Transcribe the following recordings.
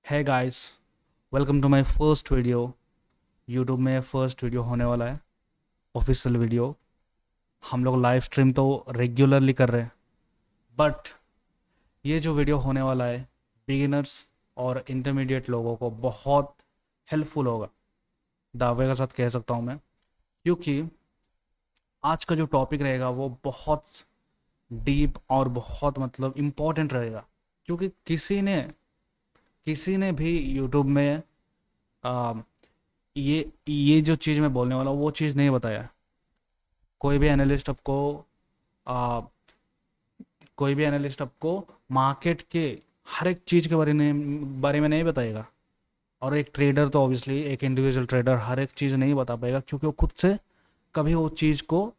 है guys, welcome to my first video. YouTube में first video होने वाला है, ऑफिशियल वीडियो। हम लोग लाइव स्ट्रीम तो रेगुलरली कर रहे हैं, बट ये जो वीडियो होने वाला है बिगिनर्स और इंटरमीडिएट लोगों को बहुत हेल्पफुल होगा, दावे के साथ कह सकता हूँ मैं। क्योंकि आज का जो टॉपिक रहेगा वो बहुत डीप और बहुत इम्पोर्टेंट रहेगा। क्योंकि किसी ने भी यूट्यूब में आ, ये जो चीज़ मैं बोलने वाला हूँ वो चीज़ नहीं बताया। कोई भी एनालिस्ट आपको आ, कोई भी एनालिस्ट आपको मार्केट के हर एक चीज़ के बारे में नहीं बताएगा। और एक ट्रेडर तो ऑब्वियसली एक इंडिविजुअल ट्रेडर हर एक चीज़ नहीं बता पाएगा, क्योंकि वो खुद से कभी वो चीज़ को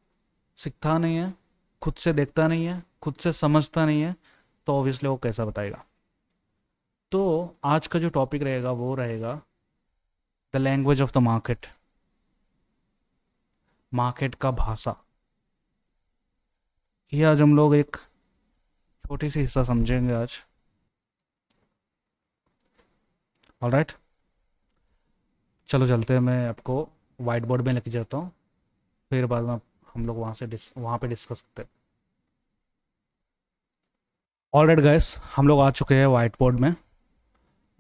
सीखता नहीं है, खुद से देखता नहीं है, खुद से समझता नहीं है। तो ऑब्वियसली वो कैसा बताएगा। तो आज का जो टॉपिक रहेगा वो रहेगा the language of the market, market का भाषा। ये आज हम लोग एक छोटी सी हिस्सा समझेंगे आज। ऑलराइट, चलो चलते हैं। मैं आपको वाइट बोर्ड में लेके जाता हूँ, फिर बाद में हम लोग वहाँ पे डिस्कस करते हैं। ऑलराइट गाइस, हम लोग आ चुके हैं वाइट बोर्ड में।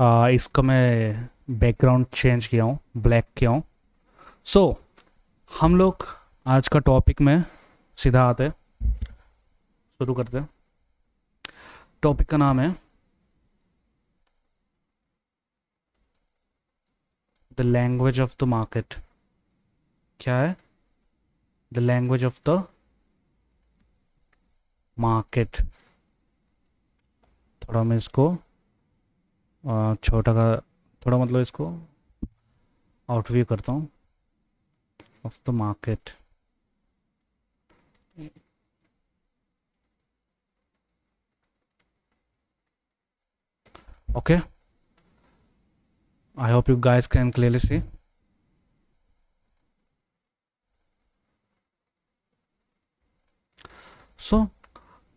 इसका मैं बैकग्राउंड चेंज किया हूँ, ब्लैक किया हूँ। सो हम लोग आज का टॉपिक में सीधा आते हैं, शुरू करते हैं। टॉपिक का नाम है the language of the market. क्या है? The language of the market. थोड़ा मैं इसको छोटा का थोड़ा इसको आउटव्यू करता हूँ of the market. Okay, I hope you guys can clearly see. So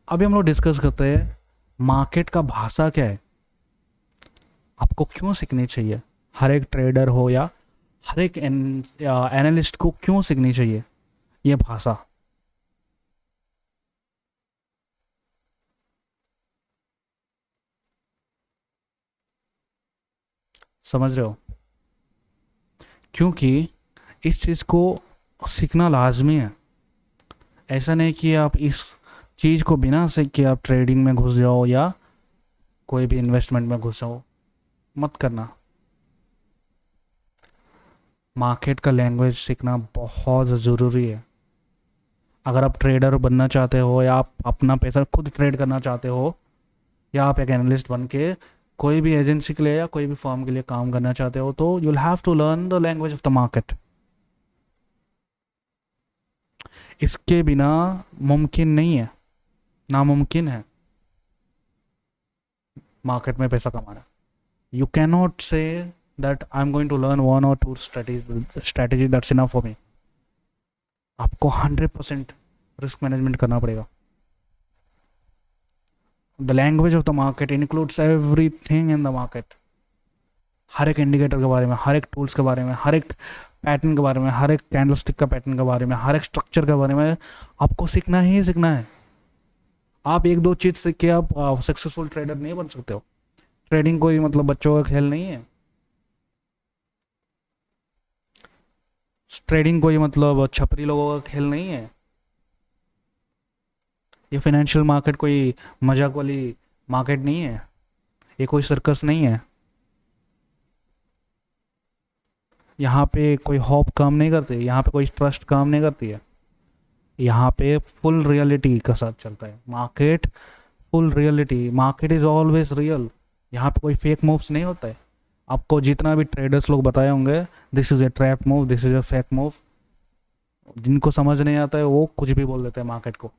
अभी हम लोग डिस्कस करते हैं मार्केट का भाषा क्या है, आपको क्यों सीखनी चाहिए। हर एक ट्रेडर हो या हर एक एनालिस्ट को क्यों सीखनी चाहिए ये भाषा। समझ रहे हो? क्योंकि इस चीज़ को सीखना लाजमी है। ऐसा नहीं कि आप इस चीज़ को बिना सीख के आप ट्रेडिंग में घुस जाओ या कोई भी इन्वेस्टमेंट में घुस जाओ, मत करना। मार्केट का लैंग्वेज सीखना बहुत ज़रूरी है। अगर आप ट्रेडर बनना चाहते हो या आप अपना पैसा खुद ट्रेड करना चाहते हो या आप एक एनालिस्ट बन के कोई भी एजेंसी के लिए या कोई भी फर्म के लिए काम करना चाहते हो, तो you will have to learn the language of the market. इसके बिना मुमकिन नहीं है, नामुमकिन है मार्केट में पैसा कमाना। You can not say that I am going to learn one or two strategy that's enough for me. आपको 100% रिस्क मैनेजमेंट करना पड़ेगा। The language of the market includes everything in the market. हर एक indicator के बारे में, हर एक tools के बारे में, हर एक पैटर्न के बारे में, हर एक कैंडलस्टिक का पैटर्न के बारे में, हर एक स्ट्रक्चर के बारे में आपको सीखना ही सीखना है। आप एक दो चीज़ सीख के आप सक्सेसफुल ट्रेडर नहीं बन सकते हो। ट्रेडिंग कोई बच्चों का खेल नहीं है। ट्रेडिंग कोई छपरी लोगों का खेल नहीं है। ये फाइनेंशियल मार्केट कोई मजाक वाली मार्केट नहीं है। ये कोई सर्कस नहीं है। यहाँ पे कोई होप काम नहीं करती, यहाँ पे कोई ट्रस्ट काम नहीं करती है। यहाँ पे फुल रियलिटी के साथ चलता है market. Full reality, market is always real. यहाँ पे कोई फेक मूव्स नहीं होता है। आपको जितना भी ट्रेडर्स लोग बताए होंगे this is a trap move, this is a fake move, जिनको समझ नहीं आता है वो कुछ भी बोल देते हैं मार्केट को।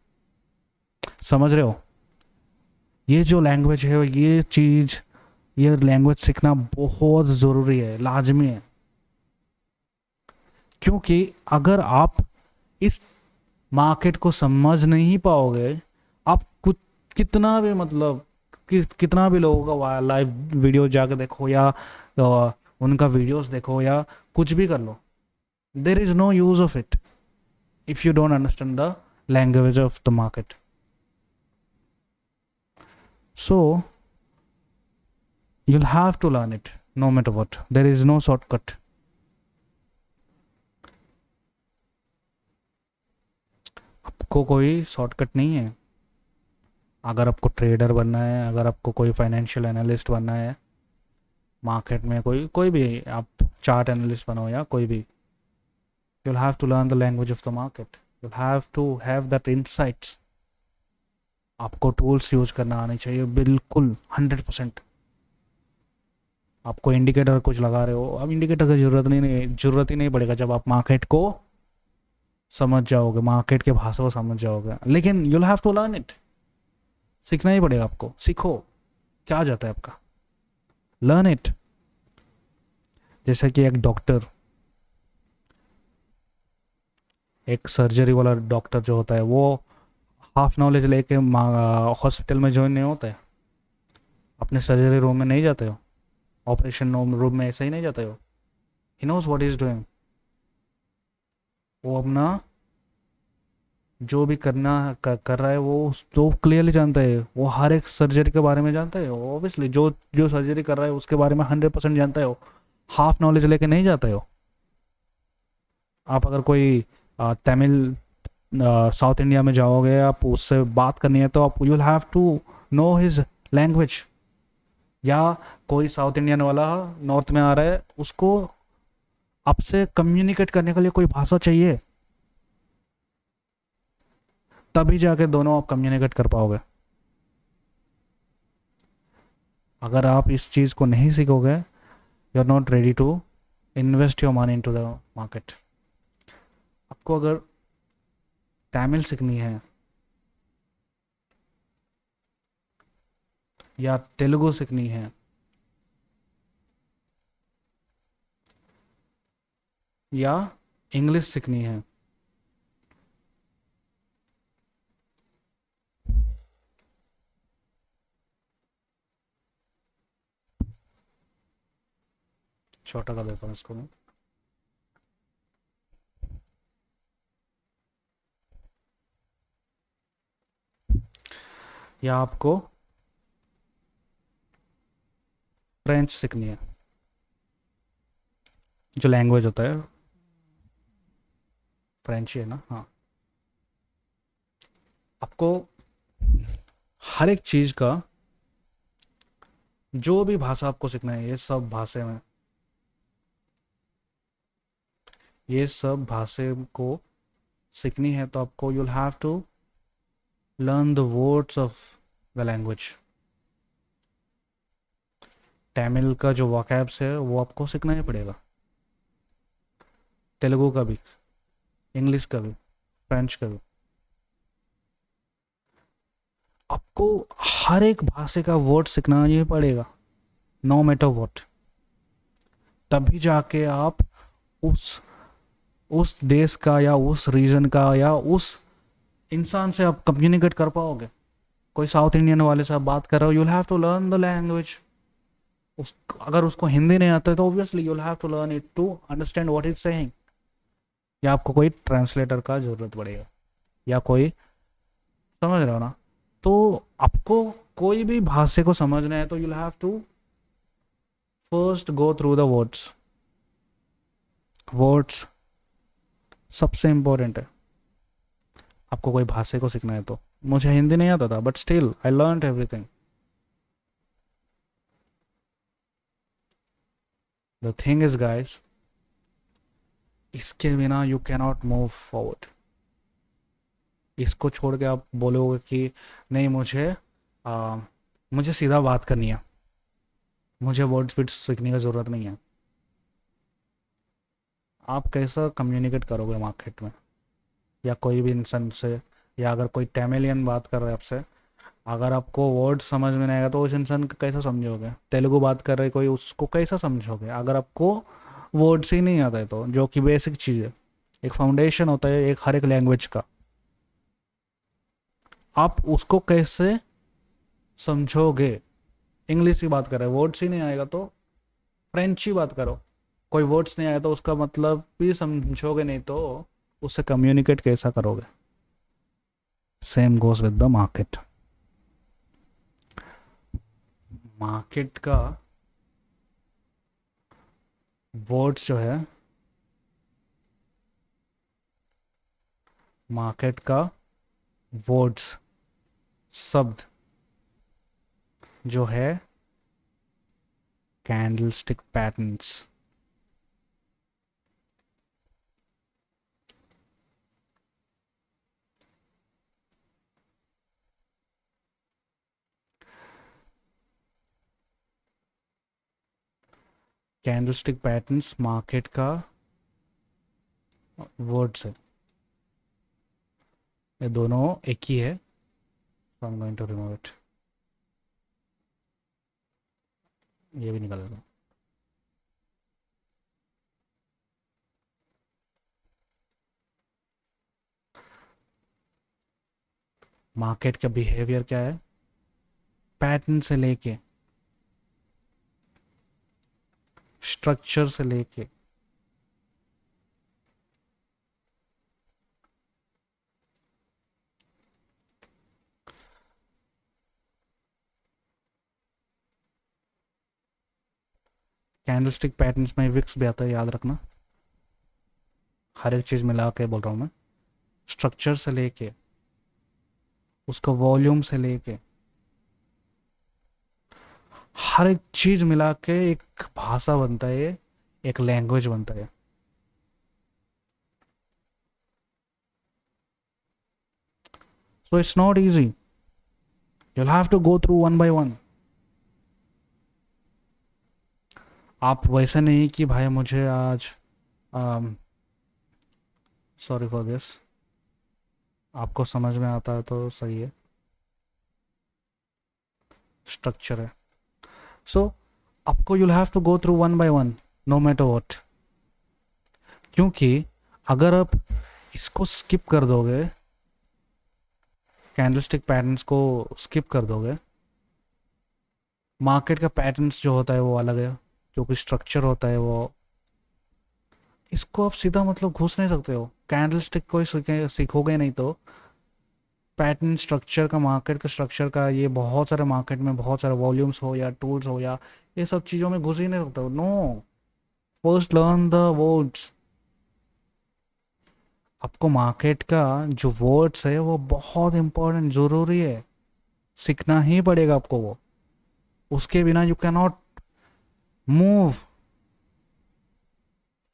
समझ रहे हो? ये जो लैंग्वेज है, ये लैंग्वेज सीखना बहुत ज़रूरी है, लाजमी है। क्योंकि अगर आप इस मार्केट को समझ नहीं पाओगे, आप कुछ कितना भी कितना भी लोगों का लाइव वीडियो जाकर देखो या उनका वीडियोस देखो या कुछ भी कर लो, there is no use of it if you don't understand the language of the market. So you'll have to learn it no matter what. There is no shortcut. आपको कोई शॉर्टकट नहीं है। अगर आपको ट्रेडर बनना है, अगर आपको कोई फाइनेंशियल एनालिस्ट बनना है, मार्केट में कोई कोई भी आप चार्ट एनालिस्ट बनो या कोई भी, you'll have to learn the language of the market. You'll have to have that insights. आपको टूल्स यूज करना आने चाहिए बिल्कुल 100%। आपको इंडिकेटर कुछ लगा रहे हो, अब इंडिकेटर की ज़रूरत ही नहीं पड़ेगा जब आप मार्केट को समझ जाओगे, मार्केट के भाषा को समझ जाओगे। लेकिन you'll have to learn it, सीखना ही पड़ेगा आपको। सीखो, क्या जाता है आपका, लर्न इट। जैसे कि एक डॉक्टर, एक सर्जरी वाला डॉक्टर जो होता है, वो हाफ नॉलेज लेके हॉस्पिटल में ज्वाइन नहीं होता है, अपने सर्जरी रूम में नहीं जाते हो, ऑपरेशन रूम में ऐसे ही नहीं जाते हो। He knows what is doing. वो अपना जो भी कर रहा है वो तो क्लियरली जानता है। वो हर एक सर्जरी के बारे में जानता है ऑब्वियसली, जो जो सर्जरी कर रहा है उसके बारे में 100% जानता है हो। हाफ नॉलेज लेके नहीं जाते हो। आप अगर कोई तमिल साउथ इंडिया में जाओगे, आप उससे बात करनी है तो आप you will have to know his language. या कोई साउथ इंडियन वाला नॉर्थ में आ रहा है, उसको आपसे कम्युनिकेट करने के लिए कोई भाषा चाहिए, तभी जाके दोनों आप कम्युनिकेट कर पाओगे। अगर आप इस चीज़ को नहीं सीखोगे, you are not ready to invest your money into the market. आपको अगर तमिल सीखनी है या तेलुगु सीखनी है या इंग्लिश सीखनी है, छोटा कर देता हूँ इसको मैं, या आपको फ्रेंच सीखनी है, जो लैंग्वेज होता है फ्रेंच ही है ना, हाँ। आपको हर एक चीज़ का, जो भी भाषा आपको सीखना है, ये सब भाषा को सीखनी है तो आपको you'll have to learn the words of the language. Tamil का जो वोकैब्स है वो आपको सीखना ही पड़ेगा, तेलुगु का भी, इंग्लिश का भी, फ्रेंच का भी। आपको हर एक भाषा का वर्ड सीखना ही पड़ेगा, नो मैटर व्हाट। तभी जाके आप उस देश का या उस रीजन का या उस इंसान से आप कम्युनिकेट कर पाओगे। कोई साउथ इंडियन वाले से आप बात कर रहे हो, you'll have to learn the language. अगर उसको हिंदी नहीं आता है तो obviously you'll have to learn it to understand what is saying. या आपको कोई ट्रांसलेटर का ज़रूरत पड़ेगा, या कोई, समझ रहे हो ना। तो आपको कोई भी भाषा को समझना है तो you'll have to first go through the words सबसे इम्पोर्टेंट है। आपको कोई भाषा को सीखना है तो, मुझे हिंदी नहीं आता था but still I learned everything. The thing is guys, इसके बिना यू कैनॉट मूव फॉरवर्ड। इसको छोड़ के आप बोलोगे कि नहीं मुझे सीधा बात करनी है, मुझे वर्ड स्पीड सीखने की ज़रूरत नहीं है। आप कैसा कम्युनिकेट करोगे मार्केट में या कोई भी इंसान से, या अगर कोई तमिलियन बात कर रहा है आपसे, अगर आपको वर्ड समझ में नहीं आएगा तो उस इंसान को कैसा समझोगे। तेलुगु बात कर रहे कोई, उसको कैसा समझोगे अगर आपको वर्ड्स ही नहीं आता है तो, जो कि बेसिक चीज़ है, एक फाउंडेशन होता है एक हर एक लैंग्वेज का। आप उसको कैसे समझोगे। इंग्लिश की बात कर रहे हैं, वर्ड्स ही नहीं आएगा तो फ्रेंच ही बात करो। कोई वर्ड्स नहीं आया तो उसका मतलब भी समझोगे नहीं तो उससे कम्युनिकेट कैसा करोगे। Same goes with the market. Market का वर्ड्स जो है, मार्केट का वर्ड्स शब्द जो है candlestick patterns. Candlestick patterns market का वर्ड्स है, ये दोनों एक ही है। so I'm going to remove it। ये भी निकाल देता हूँ। मार्केट का बिहेवियर क्या है, पैटर्न से लेके स्ट्रक्चर से लेके कैंडलस्टिक पैटर्न्स में विक्स भी आता है, याद रखना। हर एक चीज़ मिला के बोल रहा हूँ मैं। स्ट्रक्चर से लेके उसका वॉल्यूम से लेके हर एक चीज़ मिला के एक भाषा बनता है, एक लैंग्वेज बनता है। So it's not easy, you'll have to go through one by one। आप वैसे नहीं कि भाई मुझे आज सॉरी फॉर दिस, आपको समझ में आता है तो सही है। स्ट्रक्चर है, सो आपको you'll have to go through one by one no matter what। क्योंकि अगर आप इसको स्किप कर दोगे, कैंडलस्टिक पैटर्न्स को स्किप कर दोगे, मार्केट का पैटर्न्स जो होता है वो अलग है, जो कि स्ट्रक्चर होता है वो, इसको आप सीधा मतलब घुस नहीं सकते हो। कैंडलस्टिक को सीखोगे नहीं तो पैटर्न स्ट्रक्चर का, मार्केट का स्ट्रक्चर का, ये बहुत सारे मार्केट में बहुत सारे वॉल्यूम्स हो या टूल्स हो या ये सब चीज़ों में घुस ही नहीं सकते हो। No, first learn the words. आपको मार्केट का जो वर्ड्स है वो बहुत इंपॉर्टेंट, ज़रूरी है, सीखना ही पड़ेगा आपको वो। उसके बिना you can not move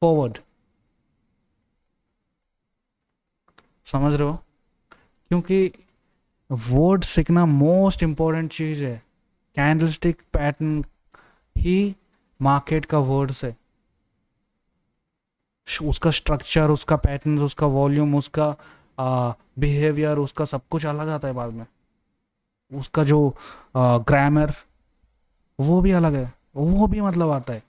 forward. समझ रहे हो? क्योंकि वर्ड सीखना मोस्ट इंपॉर्टेंट चीज़ है। कैंडलस्टिक पैटर्न ही मार्केट का वर्ड्स है। उसका स्ट्रक्चर, उसका पैटर्न, उसका वॉल्यूम, उसका बिहेवियर, उसका सब कुछ अलग आता है बाद में। उसका जो ग्रामर वो भी अलग है, वो भी मतलब आता है।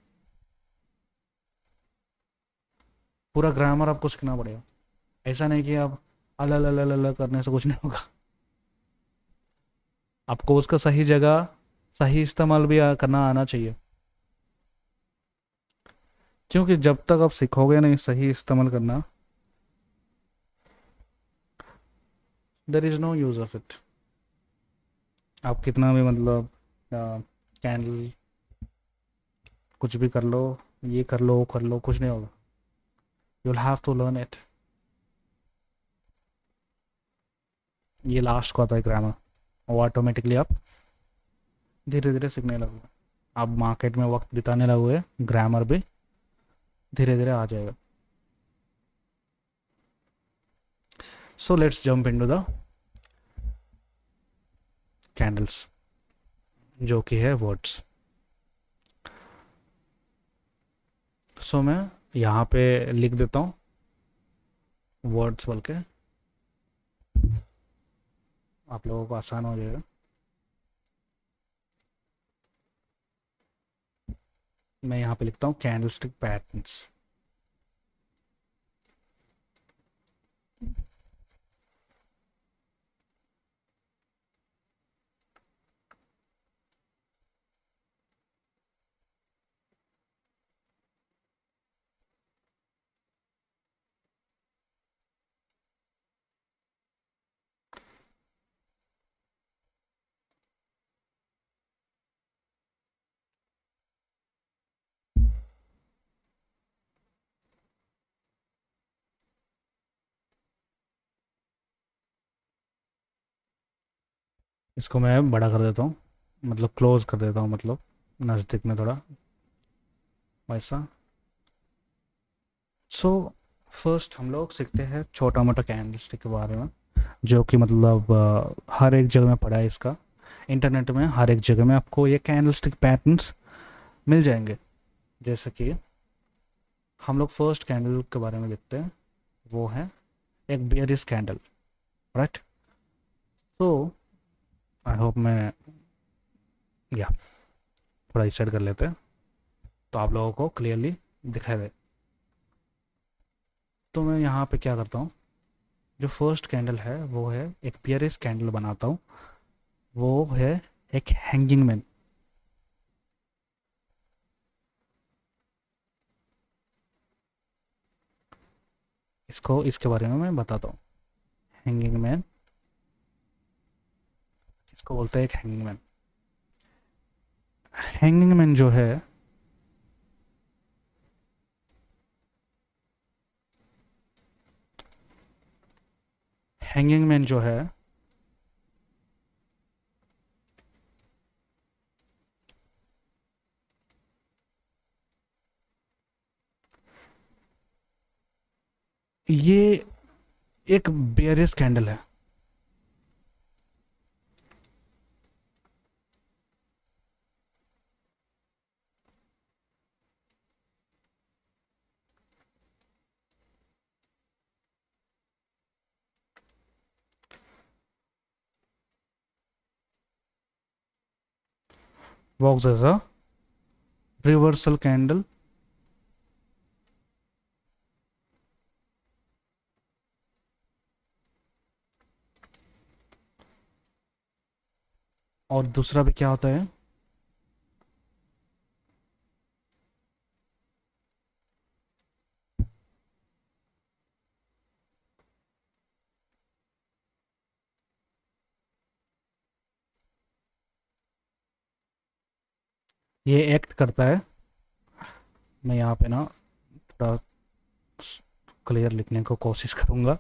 पूरा ग्रामर आपको सीखना पड़ेगा। ऐसा नहीं कि आप अल अल अल अल करने से कुछ नहीं होगा। आपको उसका सही जगह सही इस्तेमाल भी करना आना चाहिए। क्योंकि जब तक आप सीखोगे नहीं सही इस्तेमाल करना, there is no use of it. आप कितना भी मतलब कैंडल कुछ भी कर लो, ये कर लो वो कर लो, कुछ नहीं होगा। You will have to learn it. ये लास्ट को आता है ग्रामर, वो ऑटोमेटिकली आप धीरे धीरे सीखने लगोगे। आप मार्केट में वक्त बिताने लगोगे, ग्रामर भी धीरे धीरे आ जाएगा। So let's jump into the candles, जो कि है वर्ड्स। सो मैं यहाँ पे लिख देता हूँ वर्ड्स बोल के, आप लोगों को आसान हो जाएगा। मैं यहाँ पे लिखता हूँ कैंडलस्टिक पैटर्न्स। इसको मैं बड़ा कर देता हूँ, मतलब क्लोज कर देता हूँ, मतलब नज़दीक में थोड़ा वैसा। सो फर्स्ट हम लोग सीखते हैं छोटा मोटा कैंडल स्टिक के बारे में, जो कि मतलब हर एक जगह में पड़ा है इसका। इंटरनेट में हर एक जगह में आपको ये कैंडल स्टिक पैटर्न्स मिल जाएंगे। जैसे कि हम लोग फर्स्ट कैंडल के बारे में देखते हैं, वो है एक बेयरिश कैंडल, राइट। तो आई होप मैं या थोड़ा इस साइड कर लेते हैं तो आप लोगों को क्लियरली दिखाई दे। तो मैं यहाँ पे क्या करता हूँ, जो फर्स्ट कैंडल है वो है एक बेयरिश कैंडल बनाता हूँ, वो है एक हैंगिंग मैन। इसको इसके बारे में मैं बताता हूँ। हैंगिंग मैन, इसको बोलते हैं एक हैंगिंग मैन। हैंगिंग मैन जो है, हैंगिंग मैन जो है ये एक बेयरिश कैंडल है। Works as a reversal candle, और दूसरा भी क्या होता है, ये एक्ट करता है। मैं यहाँ पे ना थोड़ा क्लियर लिखने को कोशिश करूँगा।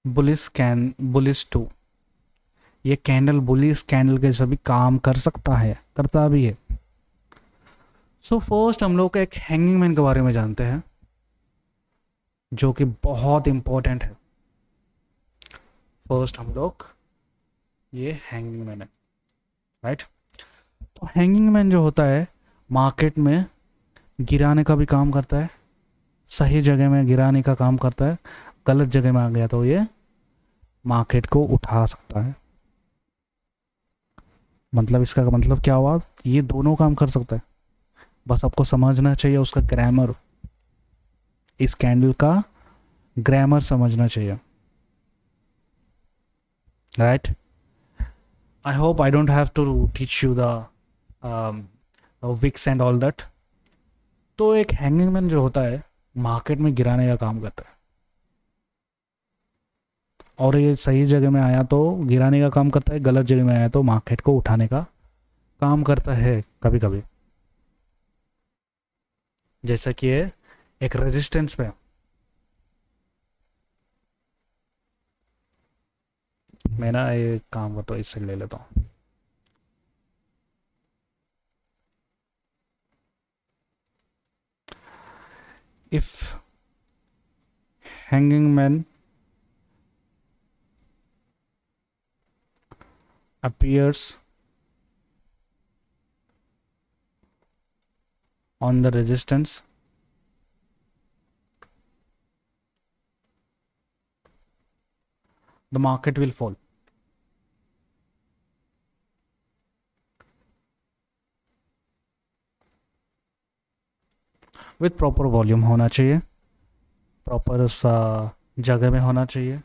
बुलिस टू, ये कैंडल बुलिस कैंडल के सभी काम कर सकता है, करता भी है। सो फर्स्ट हम लोग एक हैंगिंग मैन के बारे में जानते हैं, जो कि बहुत इंपॉर्टेंट है। फर्स्ट हम लोग ये हैंगिंग मैन है, राइट। तो हैंगिंग मैन जो होता है मार्केट में गिराने का भी काम करता है, सही जगह में गिराने का काम करता है। गलत जगह में आ गया तो ये मार्केट को उठा सकता है। मतलब इसका मतलब क्या हुआ, ये दोनों काम कर सकता है। बस आपको समझना चाहिए उसका ग्रामर, इस कैंडल का ग्रामर समझना चाहिए, right. I hope I don't have to teach you the wicks and all that. तो एक हैंगिंग मैन जो होता है मार्केट में गिराने का काम करता है, और ये सही जगह में आया तो गिराने का काम करता है, गलत जगह में आया तो मार्केट को उठाने का काम करता है कभी कभी। जैसा कि ये एक रेजिस्टेंस पे, मैं ना ये काम करता हूँ, इससे ले लेता हूँ। If hanging man appears on the resistance, the market will fall. With proper volume होना चाहिए, प्रॉपर जगह में होना चाहिए,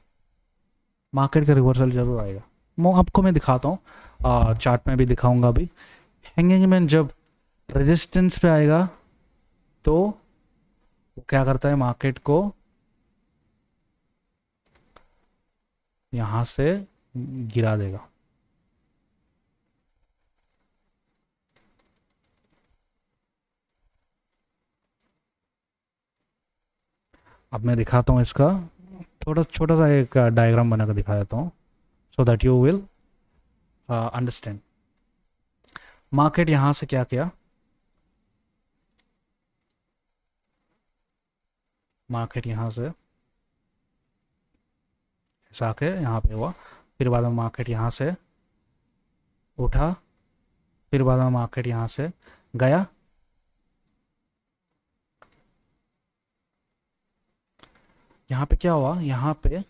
मार्केट का रिवर्सल जरूर आएगा। वो आपको मैं दिखाता हूँ, चार्ट में भी दिखाऊंगा अभी। हैंगिंग मैन जब रेजिस्टेंस पे आएगा तो वो क्या करता है, मार्केट को यहाँ से गिरा देगा। अब मैं दिखाता हूँ इसका थोड़ा छोटा सा एक डायग्राम बना कर दिखा देता हूँ, सो that you will understand. Market यहाँ से क्या किया, मार्केट यहाँ से ऐसा आके यहाँ पे हुआ, फिर बाद में मार्केट यहाँ से उठा, फिर बाद में मार्केट यहाँ से गया, यहाँ पे क्या हुआ, यहाँ पे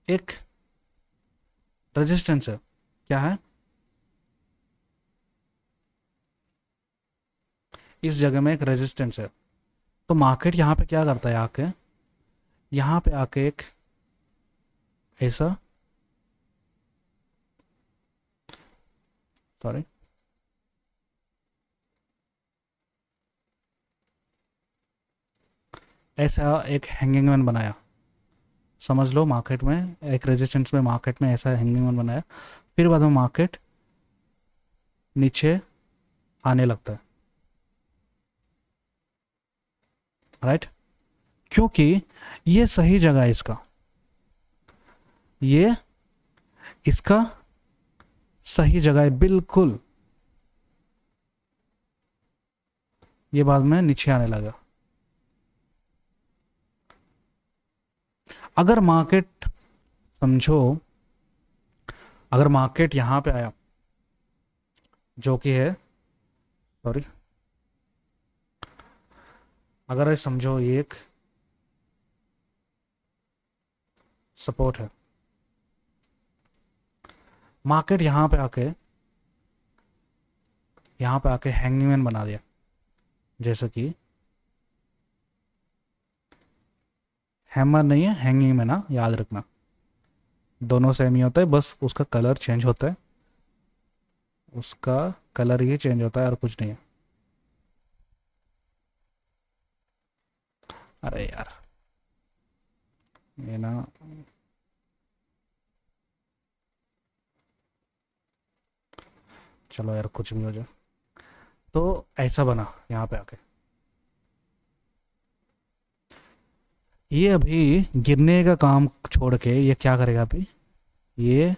एक रेजिस्टेंस है, क्या है, इस जगह में एक रेजिस्टेंस है। तो मार्केट यहाँ पे क्या करता है, आके यहाँ पे आके एक ऐसा, सॉरी, ऐसा एक हैंगिंग मैन बनाया, समझ लो मार्केट में एक रेजिस्टेंस में, मार्केट में ऐसा हैंगिंग मैन बनाया, फिर बाद में मार्केट नीचे आने लगता है, राइट, क्योंकि ये सही जगह है इसका, ये इसका सही जगह है बिल्कुल, ये बाद में नीचे आने लगा। अगर मार्केट समझो, अगर मार्केट यहां पे आया जो कि है, सॉरी, अगर ये समझो ये एक सपोर्ट है, मार्केट यहाँ पे आके हैंगिंग मैन बना दिया, जैसे कि हैमर नहीं है, हैंगिंग मैन, ना याद रखना, दोनों सेम ही होता है, बस उसका कलर चेंज होता है, उसका कलर ही चेंज होता है और कुछ नहीं है। अरे यार ये ना, चलो यार कुछ भी हो जाए, तो ऐसा बना यहाँ पे आके, ये अभी गिरने का काम छोड़ के ये क्या करेगा, अभी ये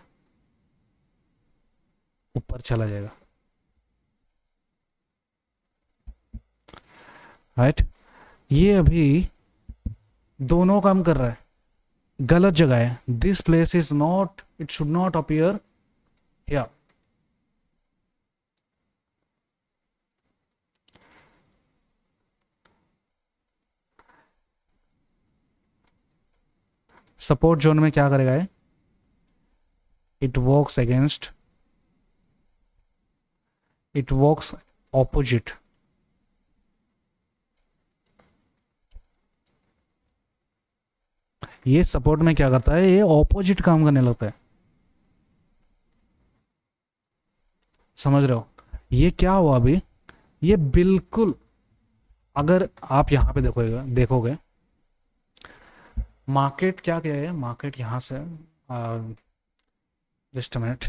ऊपर चला जाएगा, राइट, ये अभी दोनों काम कर रहा है, गलत जगह है, this place is not, it should not appear here, support zone में क्या करेगा है, it works against, it works opposite, ये सपोर्ट में क्या करता है, ये ऑपोजिट काम करने लगता है, समझ रहे हो, ये क्या हुआ अभी, ये बिल्कुल, अगर आप यहाँ पे देखोगे देखोगे मार्केट क्या क्या है, मार्केट यहाँ से, जस्ट अ मिनट,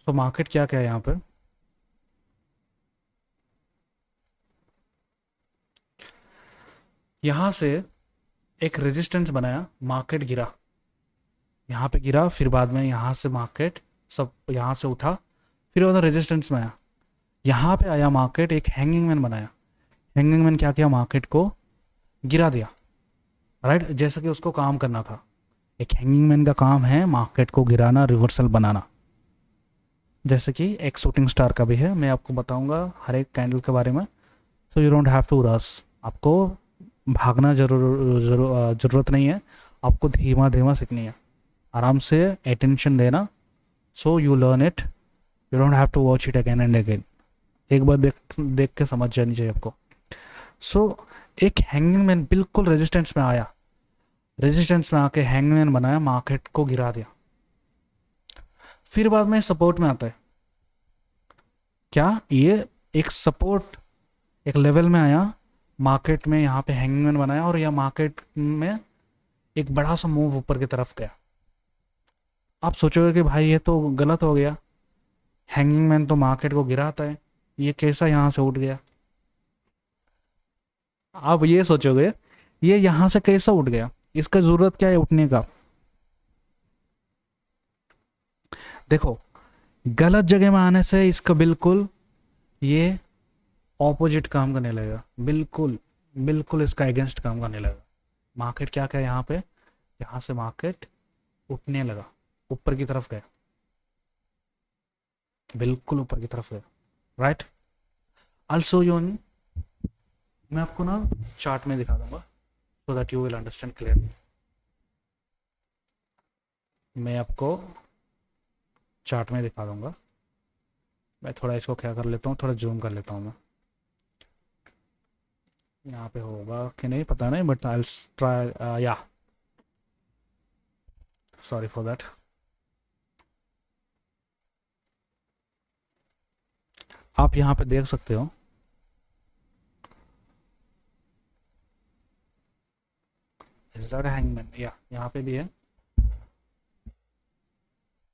तो मार्केट क्या क्या है यहाँ पे, यहाँ से एक रेजिस्टेंस बनाया, मार्केट गिरा, यहाँ पे गिरा, फिर बाद में यहाँ से मार्केट सब यहाँ से उठा, फिर उधर रेजिस्टेंस में आया, यहाँ पे आया मार्केट, एक हैंगिंग मैन बनाया, हैंगिंग मैन क्या किया, मार्केट को गिरा दिया, राइट, जैसा कि उसको काम करना था, एक हैंगिंग मैन का काम है मार्केट को गिराना, रिवर्सल बनाना, जैसे कि एक शूटिंग स्टार का भी है, मैं आपको बताऊंगा हर एक कैंडल के बारे में, so you don't have to rush, आपको भागना जरूरत नहीं है, आपको धीमा धीमा सीखनी है, आराम से अटेंशन देना, so you learn it, you don't have to watch it again and again, एक बार देख देख के समझ जानी चाहिए आपको। सो एक हैंगिंग मैन बिल्कुल रेजिस्टेंस में आया, रेजिस्टेंस में आके हैंगिंग मैन बनाया, मार्केट को गिरा दिया, फिर बाद में सपोर्ट में आता है, क्या ये एक सपोर्ट, एक लेवल में आया, मार्केट में यहाँ पे हैंगमैन बनाया और यह मार्केट में एक बड़ा सा मूव ऊपर की तरफ गया। आप सोचोगे कि भाई ये तो गलत हो गया, हैंगिंग मैन तो मार्केट को गिराता है, ये कैसा यहाँ से उठ गया। आप ये सोचोगे ये यहाँ से कैसा उठ गया, इसका ज़रूरत क्या है उठने का। देखो, गलत जगह में आने से इसका बिल्कुल ये ऑपोजिट काम करने लगेगा, बिल्कुल बिल्कुल इसका अगेंस्ट काम करने लगेगा। मार्केट क्या क्या यहाँ पे, यहाँ से मार्केट उठने लगा, ऊपर की तरफ गया, बिल्कुल ऊपर की तरफ गया, राइट। ऑल्सो यू, मैं आपको ना चार्ट में दिखा दूंगा सो that you will understand clearly. मैं आपको चार्ट में दिखा दूंगा। मैं थोड़ा इसको क्या कर लेता हूँ, थोड़ा जूम कर लेता हूँ मैं। यहाँ पे होगा कि नहीं पता नहीं, बट आई ट्राई, या सॉरी फॉर दैट। आप यहाँ पे देख सकते हो, हैंगमैन, या यहाँ पे भी है।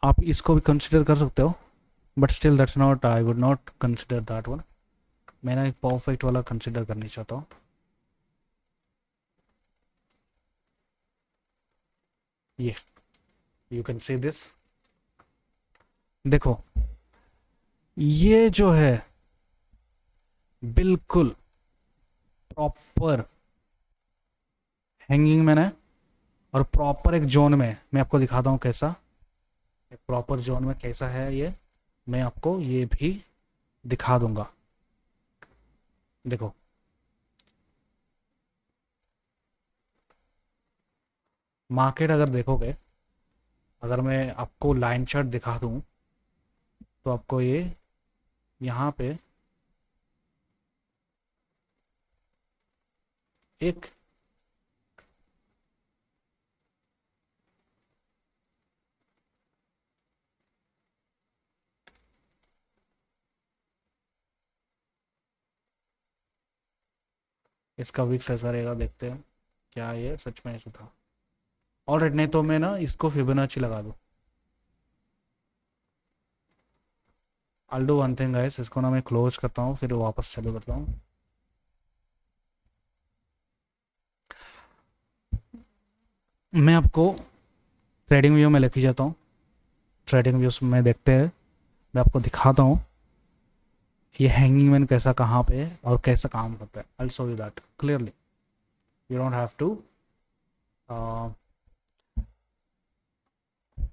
आप इसको भी कंसिडर कर सकते हो, but still that's not, I would not consider that one. मैं ना एक परफेक्ट वाला कंसिडर करनी चाहता हूँ। ये यू कैन सी दिस, देखो ये जो है बिल्कुल प्रॉपर हैंगिंग मैन है, और प्रॉपर एक जोन में मैं आपको दिखाता हूँ कैसा, एक प्रॉपर जोन में कैसा है ये, मैं आपको ये भी दिखा दूंगा। देखो, मार्केट अगर देखोगे, अगर मैं आपको लाइन चार्ट दिखा दूं तो आपको ये यहाँ पे एक इसका विक्स ऐसा रहेगा, देखते हैं क्या ये सच में ऐसा था। ऑलराइट, नहीं तो मैं ना इसको फिबोनाची लगा दूँ। I do one thing guys, इसको ना मैं क्लोज करता हूँ फिर वापस चालू करता हूँ। मैं आपको ट्रेडिंग व्यू में लेके जाता हूँ, ट्रेडिंग व्यूज में देखते हैं, मैं आपको दिखाता हूँ ये हैंगिंग मैन कैसा कहाँ पे है और कैसा काम करता है। I show you that clearly, you don't have to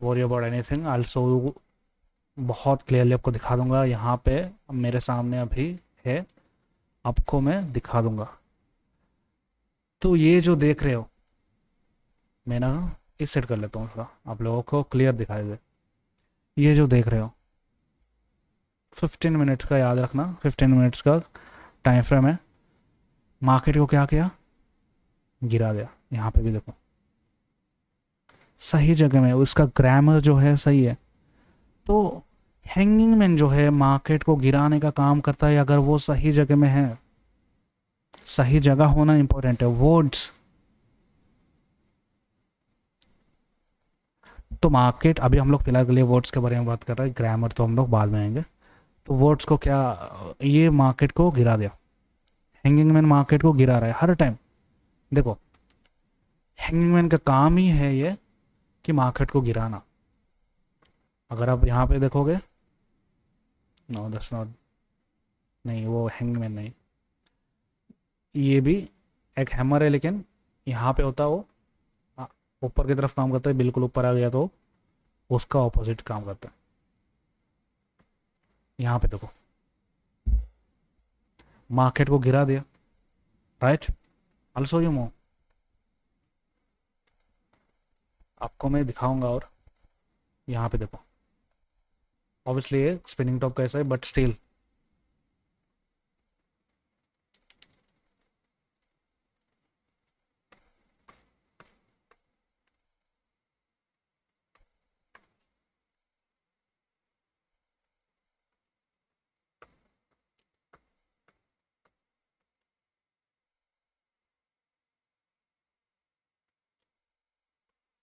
worry about anything. I show you, बहुत क्लियरली आपको दिखा दूंगा। यहाँ पे मेरे सामने अभी है, आपको मैं दिखा दूंगा। तो ये जो देख रहे हो, मैं ना इस सेट कर लेता हूँ थोड़ा, आप लोगों को क्लियर दिखाई दे। ये जो देख रहे हो 15 मिनट्स का, याद रखना 15 मिनट्स का टाइम फ्रेम है। मार्केट को क्या किया, गिरा दिया। यहाँ पे भी देखो सही जगह में, उसका ग्रामर जो है सही है। तो हैंगिंग मैन जो है मार्केट को गिराने का काम करता है, अगर वो सही जगह में है। सही जगह होना इंपॉर्टेंट है, वर्ड्स। तो मार्केट, अभी हम लोग फिलहाल के लिए वर्ड्स के बारे में बात कर रहे हैं, ग्रामर तो हम लोग बाद में आएंगे। तो वर्ड्स को क्या, ये मार्केट को गिरा दिया। हैंगिंग मैन मार्केट को गिरा रहा है हर टाइम। देखो, हैंगिंग मैन का काम ही है ये कि मार्केट को गिराना। अगर आप यहाँ पे देखोगे, नो दैट्स नॉट, नहीं वो हैंगिंग मैन नहीं, ये भी एक हैमर है, लेकिन यहाँ पे होता है वो ऊपर की तरफ काम करता है, बिल्कुल ऊपर आ गया तो उसका ऑपोजिट काम करता है। यहाँ पे देखो, मार्केट को गिरा दिया, राइट। ऑल्सो यू मो, आपको मैं दिखाऊंगा। और यहाँ पे देखो, ऑब्वियसली ये स्पिनिंग टॉप कैसा है, बट स्टिल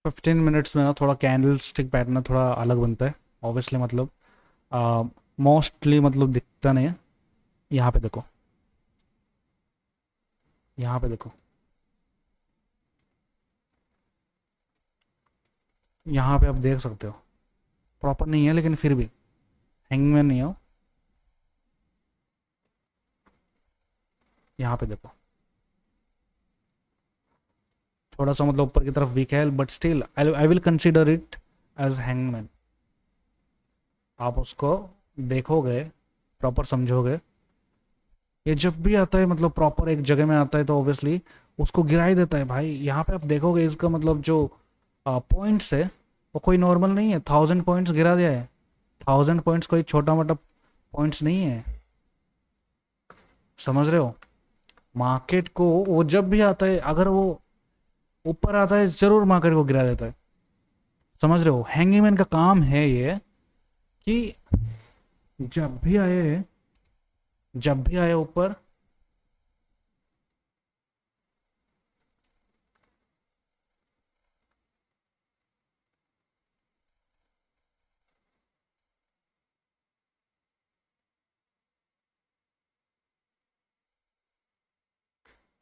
15 मिनट्स में ना थोड़ा कैंडल स्टिक पैटर्न ना थोड़ा अलग बनता है ऑब्वियसली, मतलब मोस्टली मतलब दिखता नहीं है। यहाँ पे देखो, यहाँ पे देखो, यहाँ पे आप देख सकते हो, प्रॉपर नहीं है लेकिन फिर भी हैंगमैन नहीं हो। यहाँ पे देखो, थोड़ा सा मतलब ऊपर की तरफ वीक है, but still I will consider it as hangman. आप उसको देखोगे, प्रॉपर समझोगे, ये जब भी आता है मतलब प्रॉपर एक जगह में आता है तो ऑब्वियसली उसको गिरा ही देता है भाई। यहाँ पे आप देखोगे इसका मतलब जो पॉइंट्स है वो कोई नॉर्मल नहीं है, 1000 पॉइंट्स गिरा दिया है। 1000 पॉइंट्स कोई छोटा मोटा पॉइंट्स नहीं है, समझ रहे हो। मार्केट को वो जब भी आता है, अगर वो ऊपर आता है जरूर मार्केट को गिरा देता है, समझ रहे हो। हैंगीमैन का काम है ये कि जब भी आए, जब भी आए ऊपर,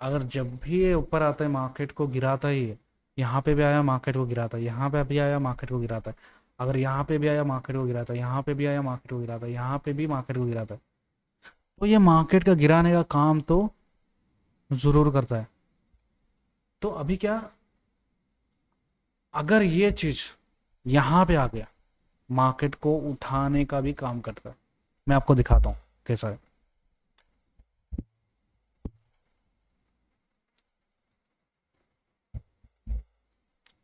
अगर जब भी ये ऊपर आता है मार्केट को गिराता ही है। यहाँ पे भी आया मार्केट को गिराता है, यहाँ पे भी आया मार्केट को गिराता है। अगर यहाँ पे भी आया मार्केट को गिराता है, यहाँ पे भी आया मार्केट को गिराता है, यहाँ पे भी मार्केट को गिराता है। तो ये मार्केट का गिराने का काम तो जरूर करता है। तो अभी क्या, अगर ये चीज यहाँ पे आ गया, मार्केट को उठाने का भी काम करता है। मैं आपको दिखाता हूँ कैसा है।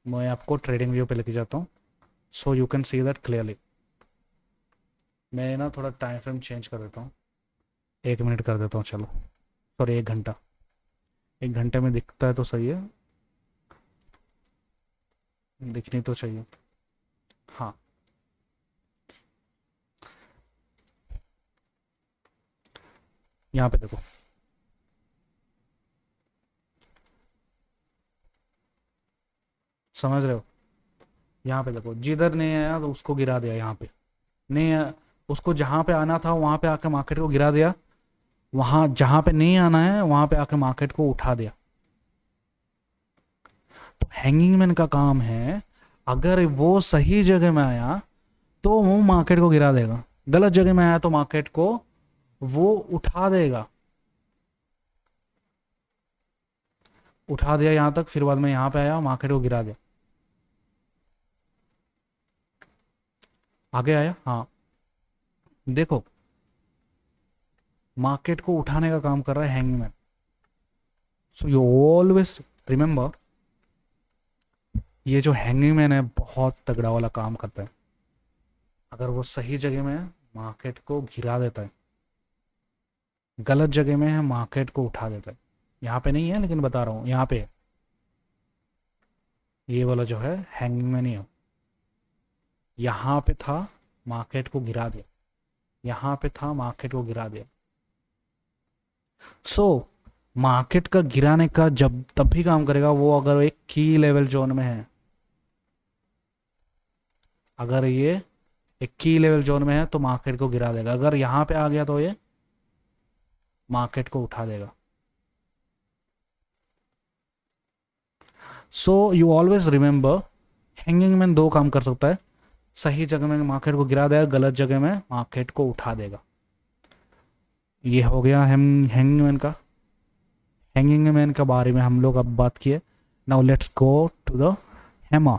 मैं आपको ट्रेडिंग व्यू पे लेके जाता हूँ, so you can see that clearly. मैं ना थोड़ा टाइम फ्रेम चेंज कर देता हूँ, 1 मिनट कर देता हूँ, चलो सॉरी 1 घंटा। 1 घंटे में दिखता है तो सही है, दिखनी तो चाहिए। हाँ, यहाँ पे देखो, समझ रहे हो। यहाँ पे देखो, जिधर नहीं आया तो उसको गिरा दिया, यहाँ पे नहीं आया, उसको जहाँ पे आना था वहाँ पे आके मार्केट को गिरा दिया, वहाँ जहाँ पे नहीं आना है वहाँ पे आके मार्केट को उठा दिया। तो हैंगिंग मैन का काम है, अगर वो सही जगह में आया तो वो मार्केट को गिरा देगा, गलत जगह में आया तो मार्केट को वो उठा देगा। उठा दिया यहाँ तक, फिर बाद में यहाँ पे आया मार्केट को गिरा दिया। आगे आया, हाँ देखो, मार्केट को उठाने का काम कर रहा है hangman. So you always remember, ये जो हैंगमैन है बहुत तगड़ा वाला काम करता है। अगर वो सही जगह में है मार्केट को गिरा देता है, गलत जगह में है मार्केट को उठा देता है। यहाँ पे नहीं है लेकिन बता रहा हूँ, यहाँ पे है। ये वाला जो है हैंगमैन ही है। यहाँ पे था, मार्केट को गिरा दिया, यहाँ पे था मार्केट को गिरा दिया। सो मार्केट का गिराने का जब तब भी काम करेगा वो अगर एक की लेवल जोन में है। अगर ये एक की लेवल जोन में है तो मार्केट को गिरा देगा, अगर यहाँ पे आ गया तो ये मार्केट को उठा देगा। So you always remember, hanging man दो काम कर सकता है, सही जगह में मार्केट को गिरा देगा, गलत जगह में मार्केट को उठा देगा। ये हो गया हैंगिंग मैन का। हैंगिंग मैन के बारे में हम लोग अब बात किए। Now let's go to the hammer.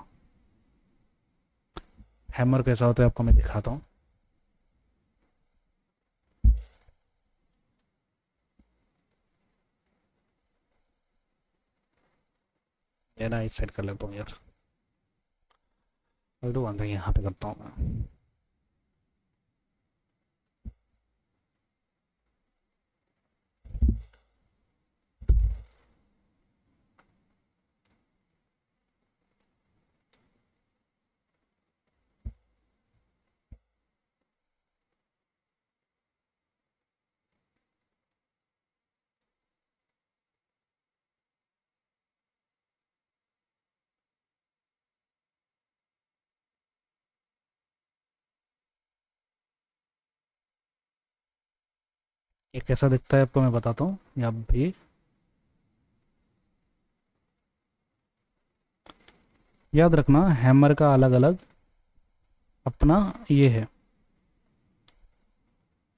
Hammer कैसा होता है आपको मैं दिखाता हूँ। ये ना इस साइड कर लेता हूँ यार, यहाँ पे करता हूँ मैं। ये कैसा दिखता है आपको मैं बताता हूँ, या भी याद रखना, हैमर का अलग अलग अपना ये है,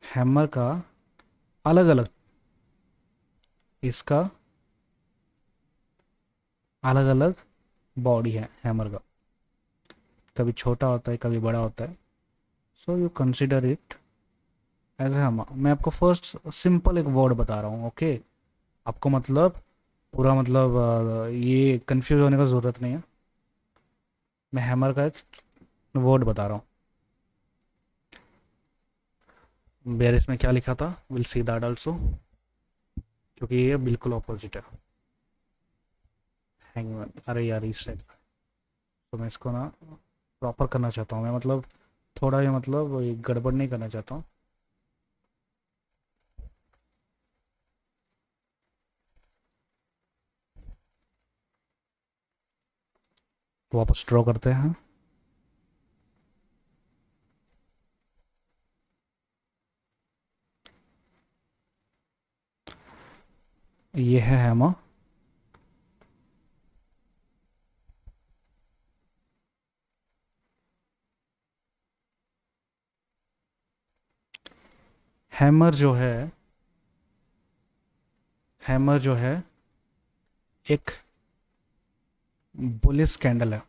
हैमर का अलग अलग इसका अलग अलग बॉडी है हैमर का, कभी छोटा होता है कभी बड़ा होता है। So you consider it as hammer. मैं आपको फर्स्ट सिंपल एक वर्ड बता रहा हूँ, ओके। आपको मतलब पूरा मतलब ये कंफ्यूज होने का ज़रूरत नहीं है। मैं हैमर का एक वर्ड बता रहा हूँ। बेयर इसमें क्या लिखा था, विल सी दैट आल्सो, क्योंकि ये बिल्कुल ऑपोजिट है। हैंगमैन, अरे यार इस साइड, तो मैं इसको ना प्रॉपर करना चाहता हूँ, मैं मतलब थोड़ा ये मतलब ये गड़बड़ नहीं करना चाहता हूँ। वापस ड्रॉ करते हैं। ये है हैमर। हैमर जो है, हैमर जो है एक बुलिस कैंडल है।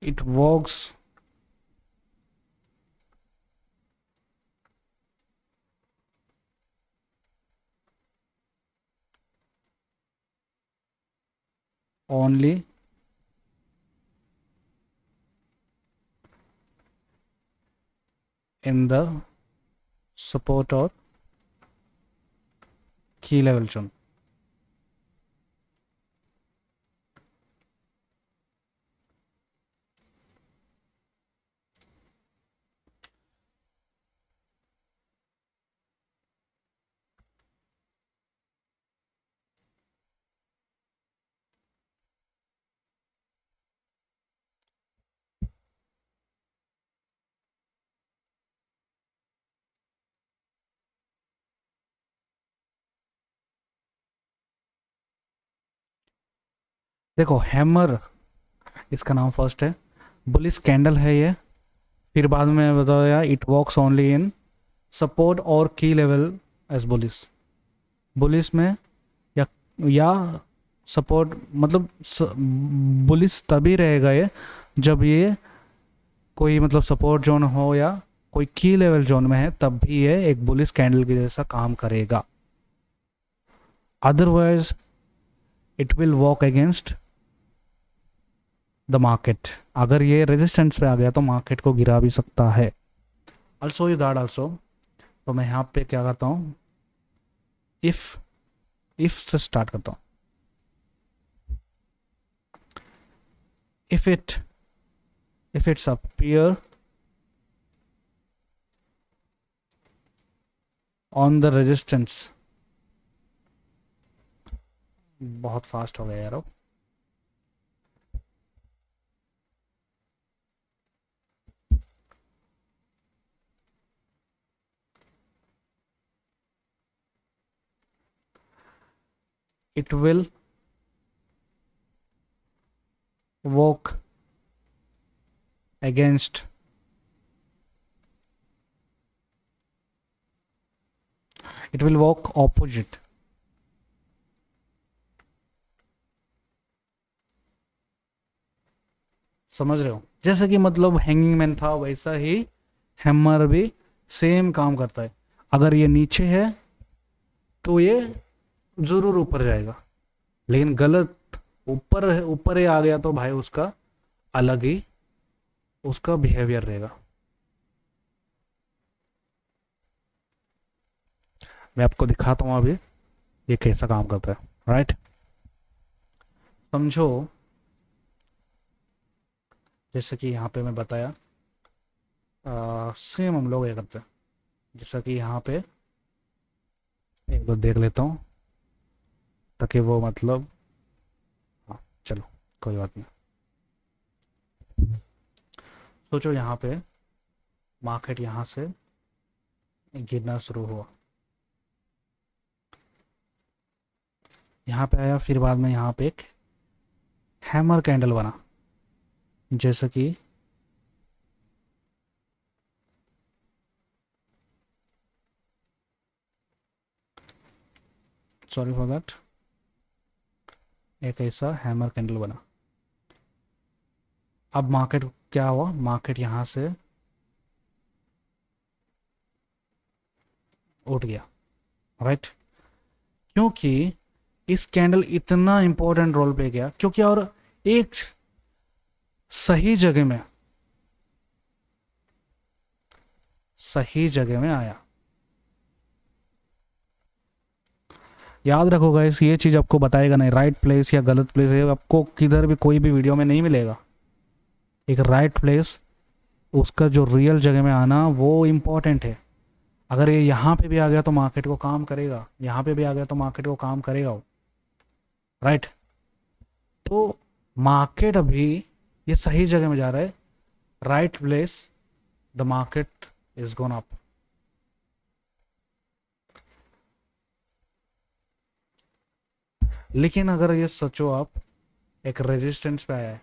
It works only in the support और की लेवल जोन। देखो हैमर, इसका नाम फर्स्ट है, बुलिस कैंडल है ये। फिर बाद में बताया it works only in support और की लेवल एज बुलिस। बुलिस में या या सपोर्ट मतलब बुलिस तभी रहेगा ये जब ये कोई मतलब सपोर्ट जोन हो या कोई की लेवल जोन में है, तब भी ये एक बुलिस कैंडल की जैसा काम करेगा। Otherwise it will walk against the market. अगर ये रेजिस्टेंस पे आ गया तो मार्केट को गिरा भी सकता है। Also you that also. तो मैं यहाँ पे क्या करता हूँ, इफ इफ से स्टार्ट करता हूँ। If it if it's appear on the resistance, बहुत फास्ट हो गया यार। It will walk against it will walk opposite. समझ रहे हो, जैसे कि मतलब हैंगिंग मैन था वैसा ही हैमर भी सेम काम करता है। अगर ये नीचे है तो ये जरूर ऊपर जाएगा, लेकिन गलत ऊपर ऊपर ही आ गया तो भाई उसका अलग ही उसका बिहेवियर रहेगा। मैं आपको दिखाता हूँ अभी ये कैसा काम करता है, राइट। समझो, जैसे कि यहाँ पे मैं बताया, सेम हम लोग ये करते हैं। जैसा कि यहाँ पे एक बार देख लेता हूँ ताकि वो मतलब, हाँ चलो कोई बात नहीं। सोचो यहाँ पे मार्केट यहाँ से गिरना शुरू हुआ, यहाँ पे आया, फिर बाद में यहाँ पे एक हैमर कैंडल बना, जैसा कि सॉरी फॉर दैट, एक ऐसा हैमर कैंडल बना। अब मार्केट क्या हुआ, मार्केट यहाँ से उठ गया, राइट। क्योंकि इस कैंडल इतना इंपॉर्टेंट रोल प्ले किया, क्योंकि और एक सही जगह में, सही जगह में आया। याद रखो गाइस, ये चीज़ आपको बताएगा नहीं राइट प्लेस या गलत प्लेस है, आपको किधर भी कोई भी वीडियो में नहीं मिलेगा। एक राइट प्लेस, उसका जो रियल जगह में आना वो इम्पोर्टेंट है। अगर ये यहाँ पे भी आ गया तो मार्केट को काम करेगा, यहाँ पे भी आ गया तो मार्केट को काम करेगा वो, राइट। तो मार्केट अभी ये सही जगह में जा रहा है, right place, the market is gone up. लेकिन अगर ये सोचो आप, एक रेजिस्टेंस पे आया है,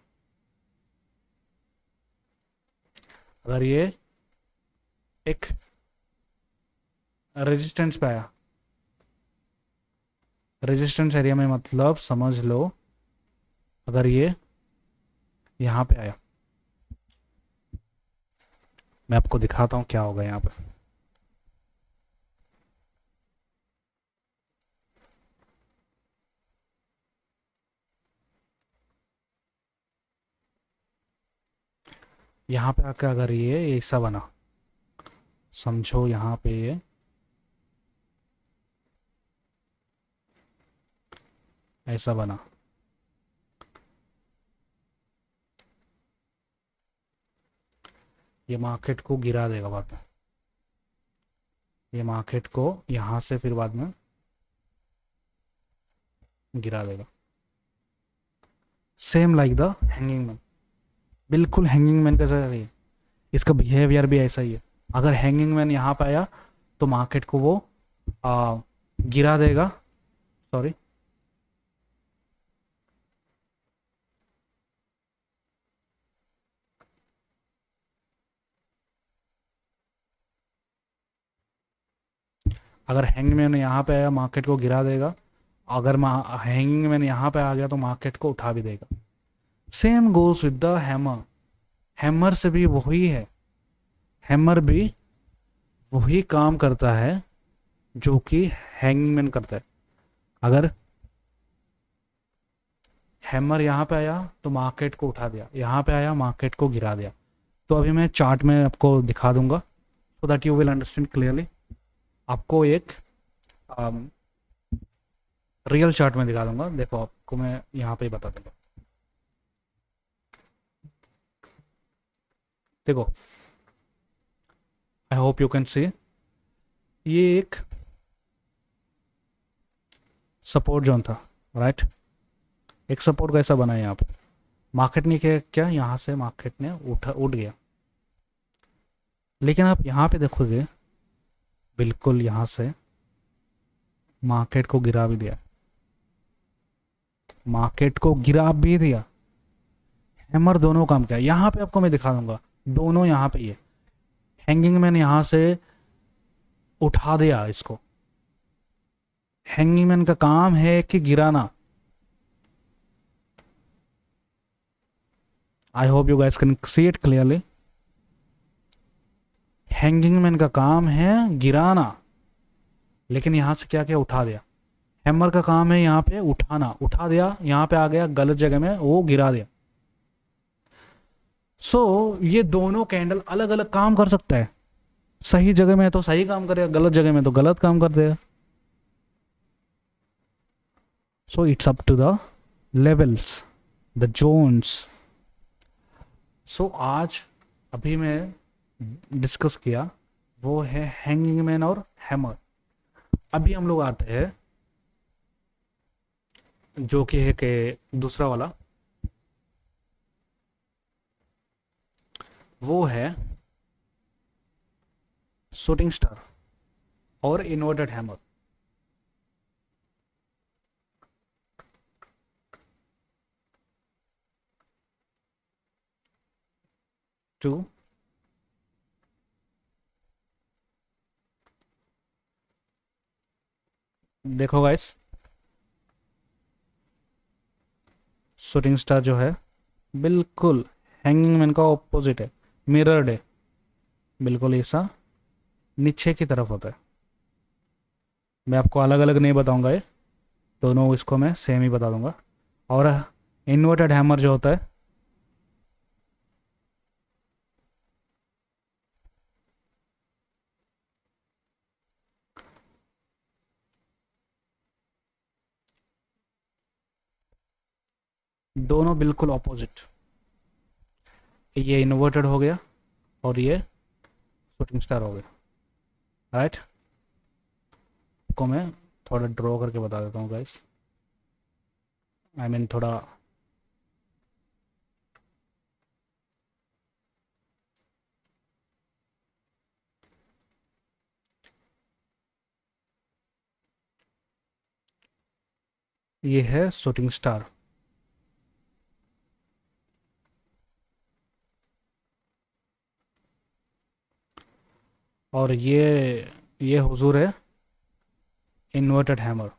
अगर ये एक रेजिस्टेंस पे आया, रेजिस्टेंस एरिया में मतलब समझ लो, अगर ये यहाँ पे आया, मैं आपको दिखाता हूँ क्या होगा यहाँ पे। यहाँ पे आकर अगर ये ऐसा बना, समझो यहाँ पे ये ऐसा बना, ये मार्केट को गिरा देगा बाद में, ये मार्केट को यहाँ से फिर बाद में गिरा देगा। Same like the hanging man, बिल्कुल हैंगिंग मैन कैसा है, इसका बिहेवियर भी ऐसा ही है। अगर हैंगिंग मैन यहाँ पे आया तो मार्केट को वो गिरा देगा, सॉरी, अगर हैंगिंग मैन यहाँ पे आया मार्केट को गिरा देगा, अगर हैंगिंग मैन यहाँ पे आ गया तो मार्केट को उठा भी देगा। Same goes with the hammer, hammer से भी वही है, हैमर भी वही काम करता है जो कि हैंगिंग मैन करता है। अगर हैमर यहाँ पे आया तो मार्केट को उठा दिया, यहाँ पे आया मार्केट को गिरा दिया। तो अभी मैं चार्ट में आपको दिखा दूंगा सो that you will understand clearly. आपको एक रियल चार्ट में दिखा दूंगा, देखो आपको मैं यहाँ पे ही बता दूंगा। देखो, आई होप यू कैन सी, ये एक सपोर्ट जोन था, राइट। एक सपोर्ट कैसा बना है यहाँ पे, मार्केट ने क्या यहाँ से मार्केट ने उठ गया। लेकिन आप यहाँ पे देखोगे, बिल्कुल यहाँ से मार्केट को गिरा भी दिया, मार्केट को गिरा भी दिया, हैमर दोनों काम किया। यहाँ पे आपको मैं दिखा दूंगा, दोनों यहाँ पे ये हैंगिंग मैन यहाँ से उठा दिया इसको। हैंगिंग मैन का काम है कि गिराना। आई hope you guys can see it clearly. Hanging man का काम है गिराना, लेकिन यहां से क्या क्या उठा दिया। हैमर का काम है यहाँ पे उठाना, उठा दिया, यहाँ पे आ गया गलत जगह में, वो गिरा दिया। ये दोनों कैंडल अलग अलग काम कर सकता है, सही जगह में तो सही काम करेगा, गलत जगह में तो गलत काम कर देगा। It's up to the levels, the zones. आज अभी मैं डिस्कस किया वो है हैंगिंग मैन और हैमर। अभी हम लोग आते हैं जो कि है कि दूसरा वाला, वो है शूटिंग स्टार और इन्वर्टेड हैमर। टू, देखो गाइस, शूटिंग स्टार जो है बिल्कुल हैंगिंग मैन का ऑपोजिट है, मिरर्ड है, बिल्कुल ऐसा नीचे की तरफ होता है। मैं आपको अलग अलग नहीं बताऊंगा, ये दोनों इसको मैं सेम ही बता दूंगा। और इन्वर्टेड हैमर जो होता है, दोनों बिल्कुल ऑपोजिट। ये इन्वर्टेड हो गया और ये शूटिंग स्टार हो गया, राइट। को मैं थोड़ा ड्रॉ करके बता देता हूँ गाइस, आई मीन थोड़ा। ये है शूटिंग स्टार, और ये हुजूर है इन्वर्टेड हैमर।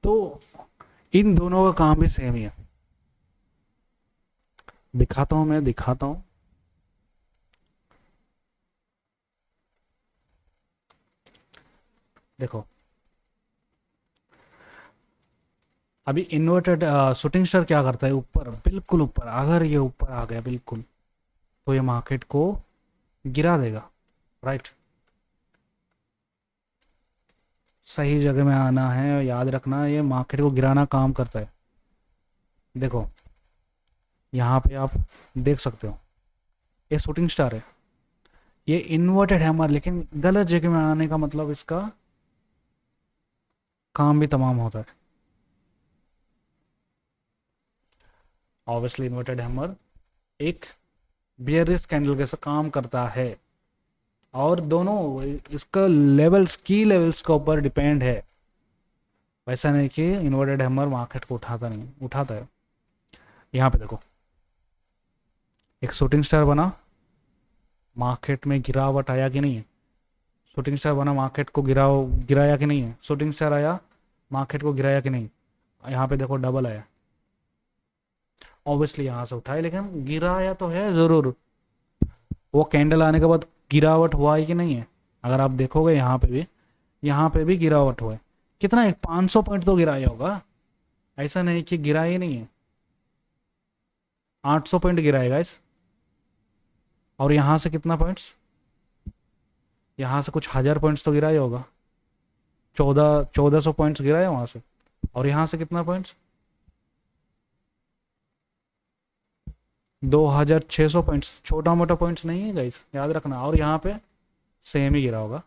तो इन दोनों का काम भी सेम ही है। दिखाता हूँ, मैं दिखाता हूँ। देखो, अभी इन्वर्टेड शूटिंग स्टार क्या करता है, ऊपर बिल्कुल ऊपर, अगर ये ऊपर आ गया बिल्कुल, तो ये मार्केट को गिरा देगा, राइट। सही जगह में आना है, याद रखना, ये मार्केट को गिराना काम करता है। देखो, यहाँ पे आप देख सकते हो, ये शूटिंग स्टार है, ये इन्वर्टेड हैमर, लेकिन गलत जगह में आने का मतलब इसका काम भी तमाम होता है। ऑब्वियसली इन्वर्टेड हैमर एक बियरिश कैंडल कैसा काम करता है, और दोनों इसका लेवल्स, की लेवल्स के ऊपर डिपेंड है। वैसा नहीं कि इन्वर्टेड हैमर मार्केट को उठाता नहीं, उठाता है। यहाँ पे देखो, एक शूटिंग स्टार बना, मार्केट में गिरावट आया कि नहीं है। शूटिंग स्टार बना, मार्केट को गिराया कि नहीं है। शूटिंग स्टार आया, मार्केट को गिराया कि नहीं। यहाँ पे देखो डबल आया, ऑब्वियसली यहाँ से उठाए, लेकिन गिराया तो है ज़रूर। वो कैंडल आने के बाद गिरावट हुआ है कि नहीं है। अगर आप देखोगे यहाँ पे भी गिरावट हुआ है। कितना, एक 500 पॉइंट तो गिराया होगा, ऐसा नहीं कि गिरा ही नहीं है। 800 पॉइंट गिराएगा इस, और यहाँ से कितना पॉइंट्स, यहाँ से कुछ 1000 पॉइंट्स तो गिराया होगा। 1400 पॉइंट्स गिराया वहाँ से, और यहाँ से कितना पॉइंट्स, 2600 पॉइंट्स। छोटा मोटा पॉइंट्स नहीं है गाइस, याद रखना। और यहाँ पे सेम ही गिरा होगा,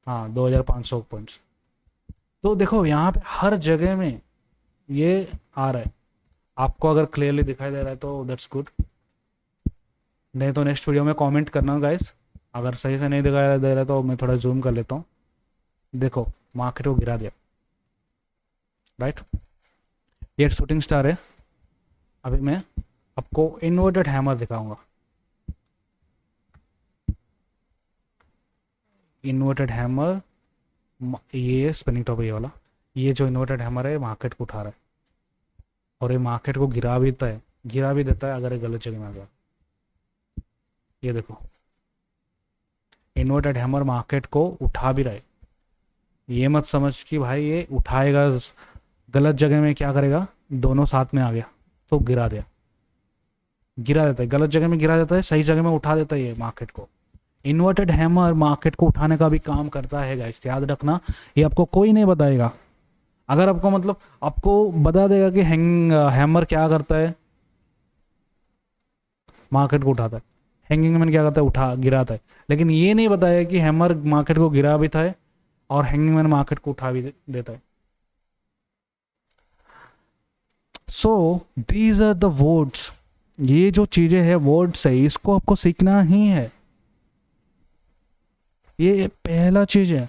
हाँ 2500 पॉइंट्स। तो देखो यहाँ पे हर जगह में ये आ रहा है। आपको अगर क्लियरली दिखाई दे रहा है तो दैट्स गुड, नहीं तो नेक्स्ट वीडियो में कमेंट करना गाइस। अगर सही से नहीं दिखाई दे रहा तो मैं थोड़ा जूम कर लेता हूँ। देखो, मार्केट को गिरा दिया, राइट। ये शूटिंग स्टार है। अभी मैं आपको इन्वर्टेड हैमर दिखाऊंगा। इन्वर्टेड हैमर, ये स्पिनिंग टॉप, ये वाला, ये जो इन्वर्टेड हैमर है मार्केट को उठा रहा है, और ये मार्केट को गिरा भी देता है अगर ये गलत जगह में आ गया। ये देखो, इन्वर्टेड हैमर मार्केट को उठा भी रहा है। ये मत समझ कि भाई ये उठाएगा, गलत जगह में क्या करेगा, दोनों साथ में आ गया तो गिरा देता है। गलत जगह में गिरा देता है, सही जगह में उठा देता है ये मार्केट को। इन्वर्टेड हैमर मार्केट को उठाने का भी काम करता है गाइस, याद रखना। ये आपको कोई नहीं बताएगा। अगर आपको मतलब आपको बता देगा कि हैमर क्या करता है, मार्केट को उठाता है। हैंगिंग मैन क्या करता है, गिराता है। लेकिन ये नहीं बताया कि हैमर मार्केट को गिरा भी था, और हैंगिंग मैन मार्केट को उठा भी देता है। So these are the words, ये जो चीज़ें हैं वर्ड्स है, इसको आपको सीखना ही है। ये पहला चीज़ है।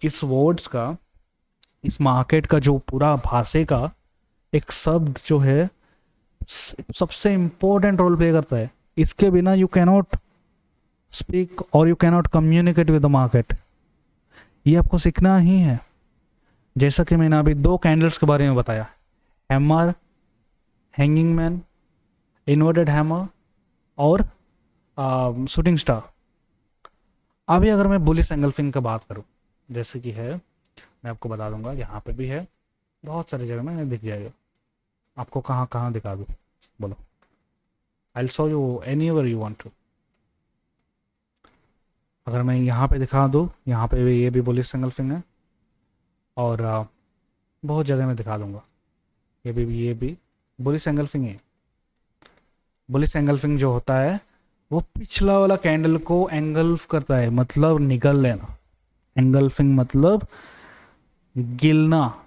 इस वर्ड्स का, इस मार्केट का जो पूरा भाषा का एक शब्द जो है सबसे इम्पोर्टेंट रोल प्ले करता है। इसके बिना यू कैनॉट स्पीक और you cannot communicate with the market. ये आपको सीखना ही है। जैसा कि मैंने अभी 2 कैंडल्स के बारे में बताया, hammer, hanging man, inverted hammer और शूटिंग स्टार। अभी अगर मैं बुलिश एंगल्फिंग की बात करूं, जैसे कि है, मैं आपको बता दूंगा, यहाँ पे भी है, बहुत सारी जगह में दिख जाएगा। आपको कहाँ कहाँ दिखा दूँ, बोलो। I will show you anywhere you want to. अगर मैं यहाँ पे दिखा दूँ, यहाँ पे भी ये भी बुलिश एंगल्फिंग है, और बहुत जगह में दिखा दूंगा। ये भी बुलिश एंगल्फिंग है। बुलिश एंगल्फिंग जो होता है वो पिछला वाला कैंडल को एंगल्फ करता है, मतलब निगल लेना। एंगल्फिंग मतलब गिलना,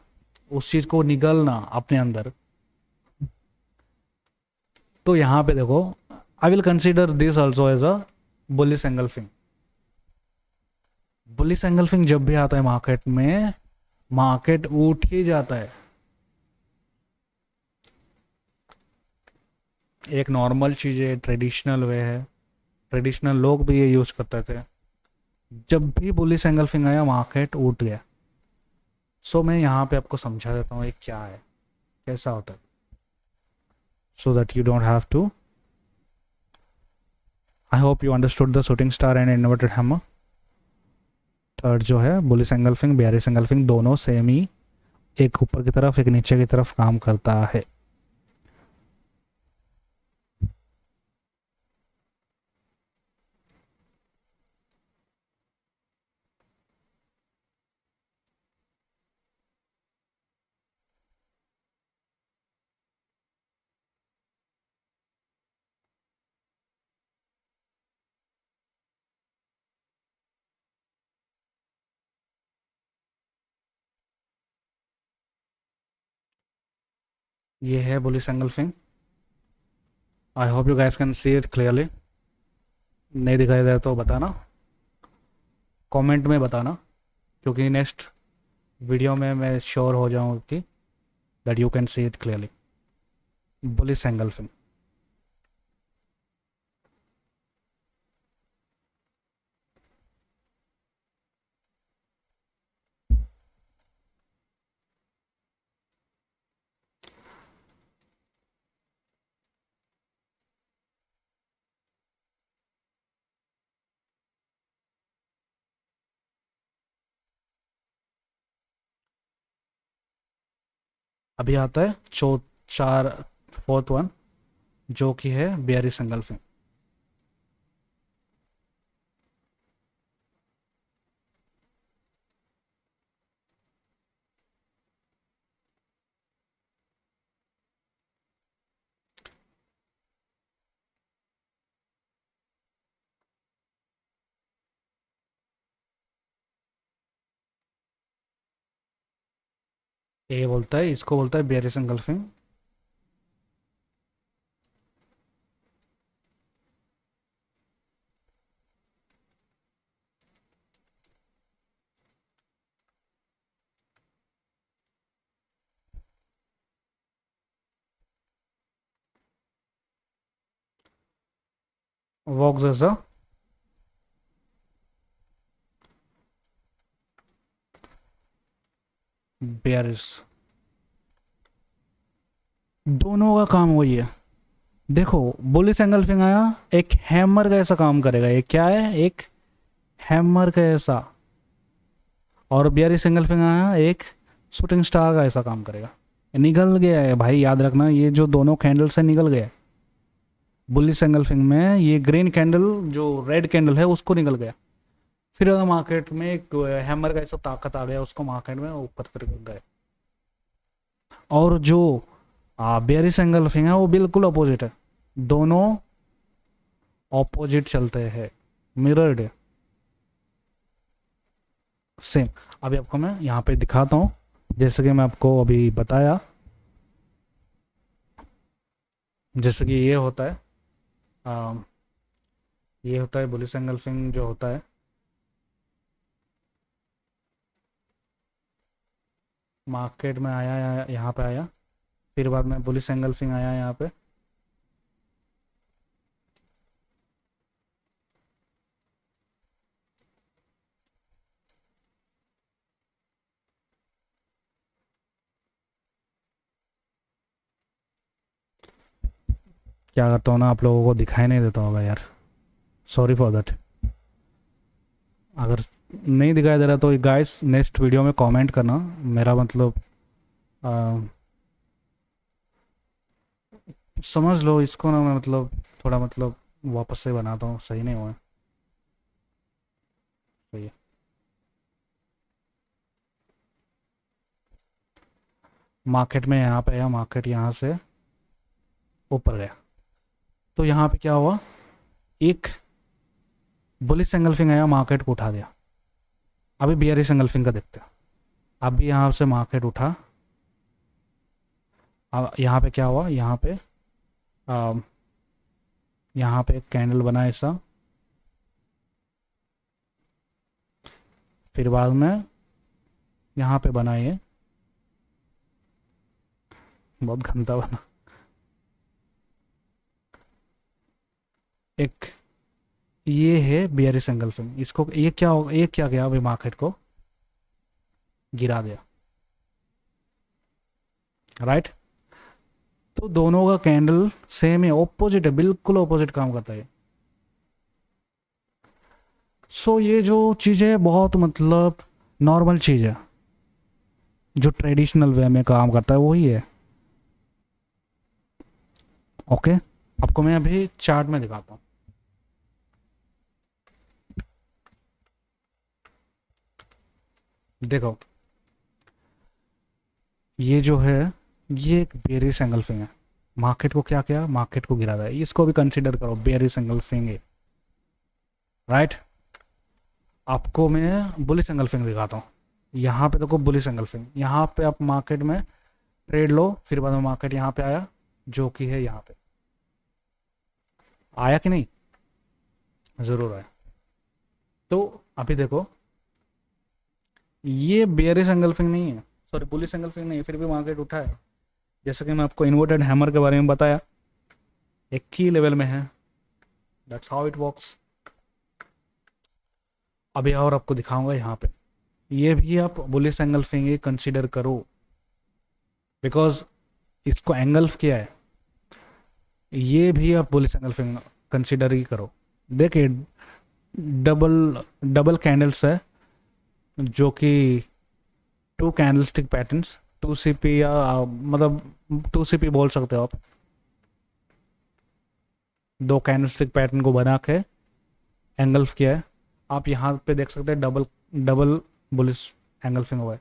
उस चीज को निगलना अपने अंदर। तो यहाँ पे देखो, I will consider this also as a bullish engulfing. Bullish engulfing जब भी आता है मार्केट में, मार्केट उठ ही जाता है। एक नॉर्मल चीज़ है, ट्रेडिशनल वे है, ट्रेडिशनल लोग भी ये यूज करते थे। जब भी बुलिश एंगल्फिंग आया, मार्केट उठ गया। सो मैं यहाँ पे आपको समझा देता हूँ ये क्या है, कैसा होता है, so that you don't have to. I hope you understood the shooting star and inverted hammer. Third जो है बुलिश एंगल्फिंग, बेयरिश एंगल्फिंग, दोनों सेम ही, एक ऊपर की तरफ एक नीचे की तरफ काम करता है। ये है bullish engulfing. I hope you guys can see it clearly. नहीं दिखाई दे तो बताना, कमेंट में बताना, क्योंकि नेक्स्ट वीडियो में मैं श्योर हो जाऊँ कि that you can see it clearly. Bullish engulfing. अभी आता है चार, फोर्थ वन, जो कि है बेयरिश एंगल्फिंग। ये बोलता है, इसको बोलता है bearish engulfing. Works as a bearish. दोनों का काम वही है। देखो, बुलिश एंगल्फिंग आया, एक हैमर का ऐसा काम करेगा। ये क्या है? एक हैमर का ऐसा। और बेयरिश एंगल्फिंग आया, एक शूटिंग स्टार का ऐसा काम करेगा। निकल गया है भाई, याद रखना, ये जो दोनों कैंडल से निकल गया। बुलिश एंगल्फिंग में ये ग्रीन कैंडल, जो रेड कैंडल है, उसको निकल गया। फिर अगर मार्केट में एक हैमर का ऐसा ताकत आ गया, उसको मार्केट में ऊपर तक गए। और जो बेयरिश एंगल्फिंग है वो बिल्कुल अपोजिट है। दोनों ऑपोजिट चलते हैं, मिरर्ड है, सेम। अभी आपको मैं यहाँ पे दिखाता हूँ, जैसे कि मैं आपको अभी बताया जैसे कि ये होता है, आ, ये होता है बुलिश एंगल्फिंग जो होता है, मार्केट में आया यहाँ पे आया, फिर बाद में बुलिश एंगल्फिंग आया यहाँ पे, क्या करता हूँ ना, आप लोगों को दिखाई नहीं देता होगा यार, सॉरी फॉर दैट। अगर नहीं दिखाई दे रहा तो गाइस नेक्स्ट वीडियो में कमेंट करना, मेरा मतलब आ, समझ लो इसको ना, मैं मतलब थोड़ा मतलब वापस से बनाता हूँ, सही नहीं हुआ है। सही है। मार्केट में यहाँ पे आया, मार्केट यहाँ से ऊपर गया, तो यहाँ पे क्या हुआ, एक बुलिश एंगल्फिंग आया, मार्केट को उठा दिया। अभी बियरिश एंगल्फिंग का देखते हैं। अभी यहाँ से मार्केट उठा, अब यहाँ पे क्या हुआ, आ, यहाँ पे एक कैंडल बना ऐसा, फिर बाद में यहाँ पे बना ये, बहुत गंदा बना, एक ये है बियरिश एंगल्फिंग। इसको ये क्या होगा, ये क्या गया अभी मार्केट को गिरा दिया, राइट। तो दोनों का कैंडल सेम है, ऑपोजिट है, बिल्कुल ऑपोजिट काम करता है। सो ये जो चीज़ है बहुत मतलब नॉर्मल चीज़ है, जो ट्रेडिशनल वे में काम करता है वही है। ओके, आपको मैं अभी चार्ट में दिखाता हूँ। देखो ये जो है, ये एक बेरिश एंगल्फिंग है, मार्केट को क्या किया, मार्केट को गिरा दिया, इसको भी कंसिडर करो बेरिश एंगल्फिंग है, राइट। आपको मैं बुलिश एंगल्फिंग दिखाता हूँ। यहाँ पे देखो बुलिश एंगल्फिंग, यहाँ पे आप मार्केट में ट्रेड लो, फिर बाद में मार्केट यहाँ पे आया, जो कि है यहाँ पे आया कि नहीं, ज़रूर आया। तो अभी देखो ये बेयरिश एंगल्फिंग नहीं है, सॉरी बुलिश एंगल्फिंग नहीं है, फिर भी मार्केट उठा है। जैसे कि मैं आपको इन्वर्टेड हैमर के बारे में बताया, एक की लेवल में है, दैट्स हाउ इट वर्क्स। अभी और आपको दिखाऊंगा यहाँ पे, ये भी आप बुलिश एंगल्फिंग ही कंसिडर करो, बिकॉज इसको एंगल्फ किया है, ये भी आप बुलिश एंगल्फिंग कंसिडर ही करो। देखिए डबल डबल कैंडल्स है, जो कि two candlestick patterns, two C P या मतलब टू सी पी बोल सकते हो आप, दो कैंडलस्टिक पैटर्न को बना के एंगल्फ किया है। आप यहाँ पे देख सकते हैं डबल डबल बुलिश एंगल्फिंग हुआ है,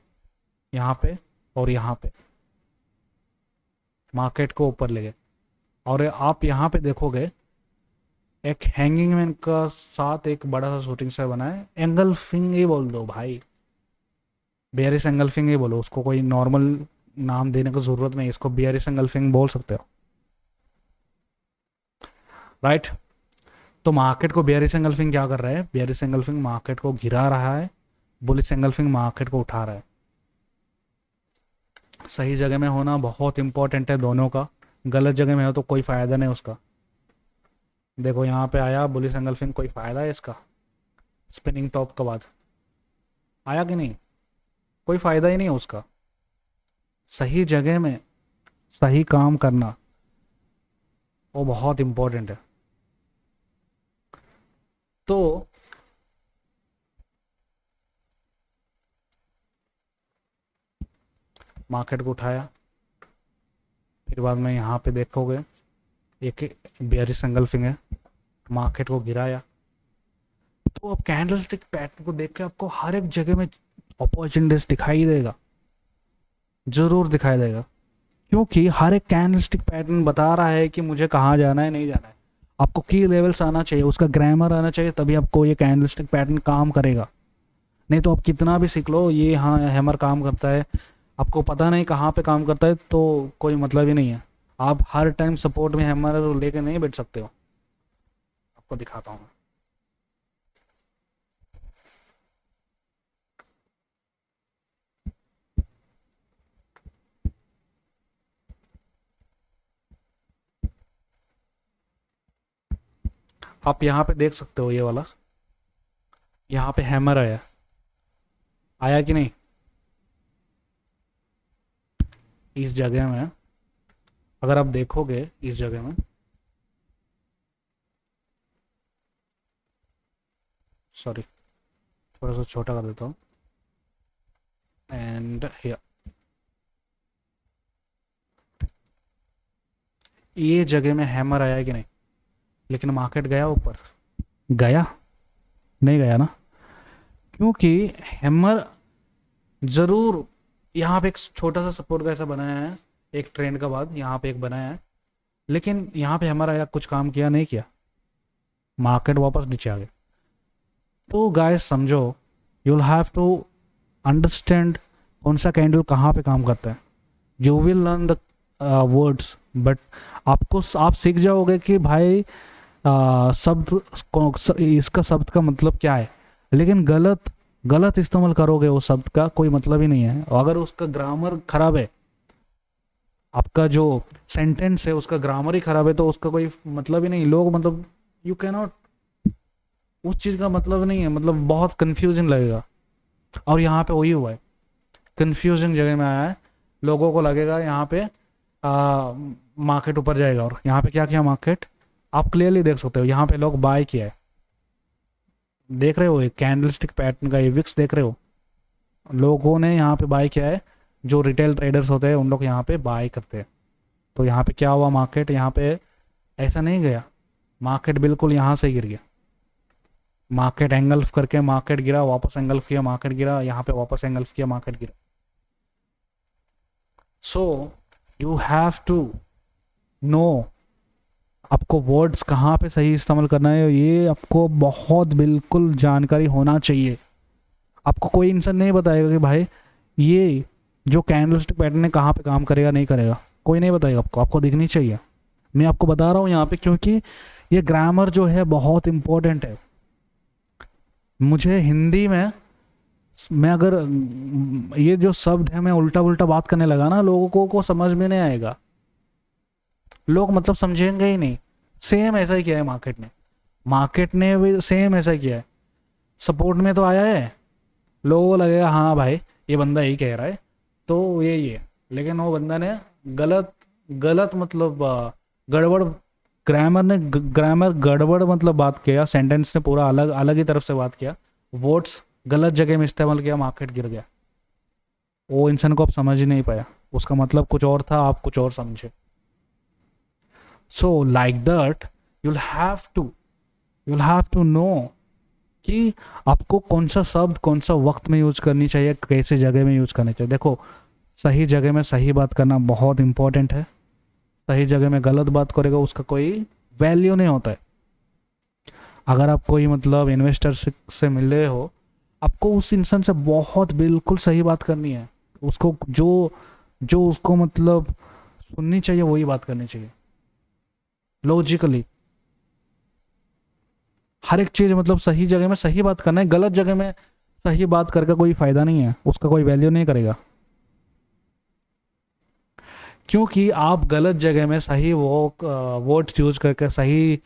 यहाँ पे और यहाँ पे मार्केट को ऊपर ले गए। और आप यहाँ पे देखोगे एक हैंगिंग मैन का साथ एक बड़ा सा शूटिंग स्टार बना है, एंगल्फिंग ही बोल दो भाई, बेयरिश एंगल्फिंग ही बोलो, उसको कोई नॉर्मल नाम देने की ज़रूरत नहीं, इसको बेयरिश एंगल्फिंग बोल सकते हो, राइट। तो मार्केट को बेयरिश एंगल्फिंग क्या कर रहा है, बेयरिश एंगल्फिंग मार्केट को गिरा रहा है, बुलिश एंगल्फिंग मार्केट को उठा रहा है। सही जगह में होना बहुत इंपॉर्टेंट है दोनों का, गलत जगह में हो तो कोई फ़ायदा नहीं उसका। देखो यहाँ पे आया बुलिश एंगल्फिंग, कोई फ़ायदा है इसका, स्पिनिंग टॉप के बाद आया कि नहीं, कोई फ़ायदा ही नहीं है उसका। सही जगह में सही काम करना वो बहुत इंपॉर्टेंट है। तो मार्केट को उठाया, फिर बाद में यहाँ पे देखोगे एक बेयरिश एंगल्फिंग है, मार्केट को गिराया। तो अब कैंडलस्टिक पैटर्न को देख के आपको हर एक जगह में अपॉर्चुनिटीज दिखाई देगा, जरूर दिखाई देगा, क्योंकि हर एक कैंडलस्टिक पैटर्न बता रहा है कि मुझे कहाँ जाना है, नहीं जाना है। आपको की लेवल्स आना चाहिए, उसका ग्रामर आना चाहिए, तभी आपको ये कैंडलस्टिक पैटर्न काम करेगा। नहीं तो आप कितना भी सीख लो, ये हाँ हैमर काम करता है, आपको पता नहीं कहाँ पे काम करता है, तो कोई मतलब ही नहीं है। आप हर टाइम सपोर्ट में हैमर लेके नहीं बैठ सकते हो। आपको दिखाता हूँ मैं। आप यहाँ पे देख सकते हो ये वाला, यहाँ पे हैमर आया, आया कि नहीं? इस जगह में अगर आप देखोगे, इस जगह में, सॉरी थोड़ा सा छोटा कर देता हूँ, एंड हियर, ये जगह में हैमर आया कि नहीं? लेकिन मार्केट गया ऊपर, गया? नहीं गया ना, क्योंकि हैमर ज़रूर यहाँ पे एक छोटा सा सपोर्ट का ऐसा बनाया है, एक ट्रेंड का बाद यहाँ पे एक बनाया है, लेकिन यहाँ पे हैमर आया, कुछ काम किया नहीं किया, मार्केट वापस नीचे आ गया। तो गाइस समझो, यूल हैव टू अंडरस्टैंड कौन सा कैंडल कहाँ पे काम करता है। You will learn the words, but आप सीख जाओगे कि भाई शब्द इसका शब्द का मतलब क्या है, लेकिन गलत गलत इस्तेमाल करोगे वो शब्द का कोई मतलब ही नहीं है। अगर उसका ग्रामर खराब है, आपका जो सेंटेंस है उसका ग्रामर ही खराब है, तो उसका कोई मतलब ही नहीं। लोग मतलब यू कैनॉट, उस चीज़ का मतलब नहीं है, मतलब बहुत कंफ्यूजिंग लगेगा। और यहाँ पे वही हुआ है, कंफ्यूजिंग जगह में आया है। लोगों को लगेगा यहाँ पे मार्केट ऊपर जाएगा, और यहाँ पे क्या किया मार्केट, आप क्लियरली देख सकते हो, यहाँ पे लोग बाय किया है। देख रहे हो ये कैंडलस्टिक पैटर्न का ये विक्स देख रहे हो, लोगों ने यहाँ पे बाय किया है। जो रिटेल ट्रेडर्स होते हैं उन लोग यहाँ पे बाय करते हैं। तो यहाँ पे क्या हुआ, मार्केट यहाँ पे ऐसा नहीं गया, मार्केट बिल्कुल यहाँ से गिर गया। मार्केट एंगल्फ करके मार्केट गिरा, वापस एंगल्फ किया, मार्केट गिरा, यहाँ पे वापस एंगल्फ किया, मार्केट गिरा। So you have to know आपको वर्ड्स कहाँ पे सही इस्तेमाल करना है, ये आपको बहुत बिल्कुल जानकारी होना चाहिए। आपको कोई इंसान नहीं बताएगा कि भाई ये जो कैंडलस्टिक पैटर्न है कहाँ पे काम करेगा नहीं करेगा, कोई नहीं बताएगा आपको, आपको दिखनी चाहिए। मैं आपको बता रहा हूँ यहाँ पे, क्योंकि ये ग्रामर जो है बहुत इंपॉर्टेंट है। मुझे हिंदी में, मैं अगर ये जो शब्द है मैं उल्टा उल्टा बात करने लगा ना, लोगों को समझ में नहीं आएगा, लोग मतलब समझेंगे ही नहीं। सेम ऐसा ही किया है मार्केट ने भी सेम ऐसा ही किया है। सपोर्ट में तो आया है, लोगों को लगेगा हाँ भाई ये बंदा यही कह रहा है, तो ये लेकिन वो बंदा ने गलत गलत मतलब गड़बड़, ग्रामर गड़बड़ मतलब बात किया, सेंटेंस ने पूरा अलग अलग ही तरफ से बात किया, वर्ड्स गलत जगह में इस्तेमाल किया, मार्केट गिर गया। वो इंसान को आप समझ ही नहीं पाया, उसका मतलब कुछ और था, आप कुछ और समझे। So like that you'll have to know कि आपको कौन सा शब्द कौन सा वक्त में यूज करनी चाहिए, कैसे जगह में यूज करनी चाहिए। देखो, सही जगह में सही बात करना बहुत इंपॉर्टेंट है। सही जगह में गलत बात करेगा उसका कोई वैल्यू नहीं होता है। अगर आप कोई मतलब इन्वेस्टर से मिल रहे हो, आपको उस इंसान से बहुत बिल्कुल सही बात करनी है, उसको जो जो उसको मतलब सुननी चाहिए वही बात करनी चाहिए, लॉजिकली। हर एक चीज़ मतलब सही जगह में सही बात करना है, गलत जगह में सही बात करके कोई फायदा नहीं है, उसका कोई वैल्यू नहीं करेगा। क्योंकि आप गलत जगह में सही वो वर्ड्स यूज करके सही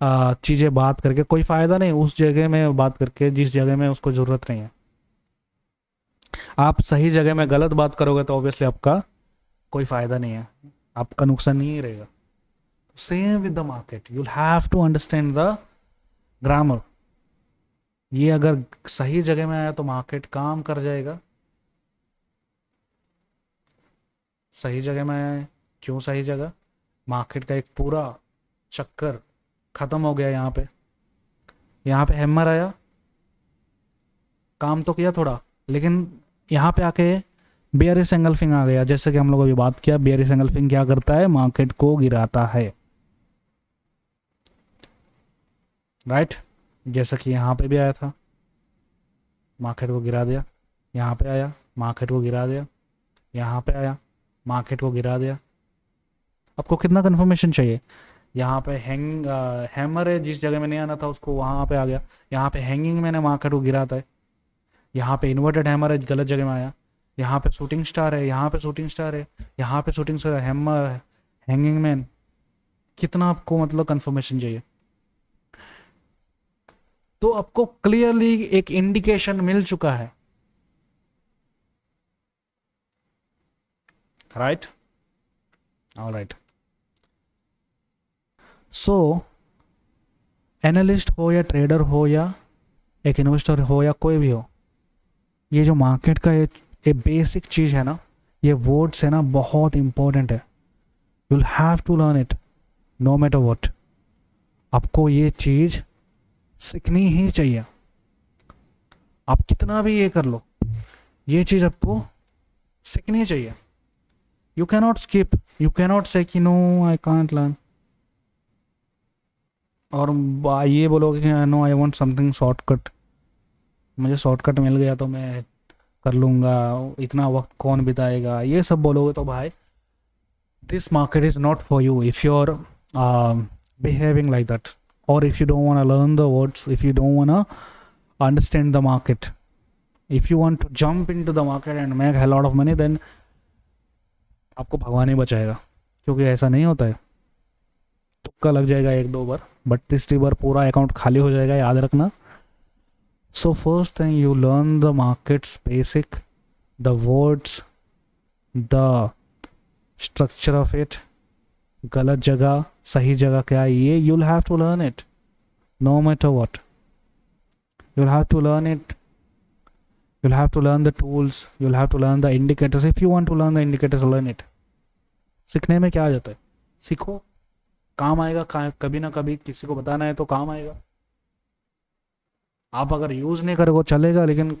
चीज़ें बात करके कोई फ़ायदा नहीं, उस जगह में बात करके जिस जगह में उसको ज़रूरत नहीं है। आप सही जगह में गलत बात करोगे तो ऑब्वियसली आपका कोई फ़ायदा नहीं है, आपका नुकसान नहीं रहेगा। Same with the market, you have to understand the grammar. ये अगर सही जगह में आया तो मार्केट काम कर जाएगा, सही जगह में आया है। क्यों सही जगह, मार्केट का एक पूरा चक्कर ख़त्म हो गया। यहाँ पे हैमर आया, काम तो किया थोड़ा, लेकिन यहाँ पे आके बेयरिश एंगल्फिंग आ गया। जैसे कि हम लोग अभी बात किया, बेयरिश एंगल्फिंग क्या करता है, मार्केट को गिराता है, राइट। जैसा कि यहाँ पे भी आया था, मार्केट को गिरा दिया, यहाँ पे आया, मार्केट को गिरा दिया, यहाँ पे आया, मार्केट को गिरा दिया। आपको कितना कन्फर्मेशन चाहिए? यहाँ पे हैमर है, जिस जगह में नहीं आना था उसको वहाँ पे आ गया। यहाँ पे हैंगिंग मैंने मार्केट को गिराता है। यहाँ पे इन्वर्टेड हैमर है, गलत जगह में आया। यहाँ पे शूटिंग स्टार है, यहाँ पे शूटिंग स्टार है, यहाँ पे शूटिंग स्टार है, हैमर है, हैंगिंग मैन। कितना आपको मतलब कन्फर्मेशन चाहिए? तो आपको क्लियरली एक इंडिकेशन मिल चुका है, राइट? ऑलराइट। सो एनालिस्ट हो या ट्रेडर हो या एक इन्वेस्टर हो या कोई भी हो, ये जो मार्केट का ये बेसिक चीज़ है ना, ये वर्ड्स है ना, बहुत इंपॉर्टेंट है। You will have to learn it no matter what. आपको ये चीज़ सीखनी ही चाहिए। आप कितना भी ये कर लो, ये चीज़ आपको सीखनी चाहिए। You cannot skip, you cannot say कि नो आई कांट लर्न, और ये बोलोगे कि no I want something shortcut, मुझे शॉर्टकट मिल गया तो मैं कर लूँगा, इतना वक्त कौन बिताएगा, ये सब बोलोगे तो भाई this market is not for you if you're behaving like that, or if you don't want to learn the words, if you don't want to understand the market, if you want to jump into the market and make a lot of money, then आपको भगवान ही बचाएगा, क्योंकि ऐसा नहीं होता है। तुक्का लग जाएगा एक दो बार, बट तीसरी बार पूरा अकाउंट खाली हो जाएगा, याद रखना। So first thing, you learn the markets basic, the words, the structure of it, गलत जगह सही जगह क्या है, ये you'll have to learn it no matter what. You'll have to learn it. You'll have to learn the tools, you'll have to learn the indicators. If you want to learn the indicators, learn it. सीखने में क्या आ जाता है, सीखो, काम आएगा। कभी ना कभी किसी को बताना है तो काम आएगा। आप अगर यूज़ नहीं करोगे चलेगा, लेकिन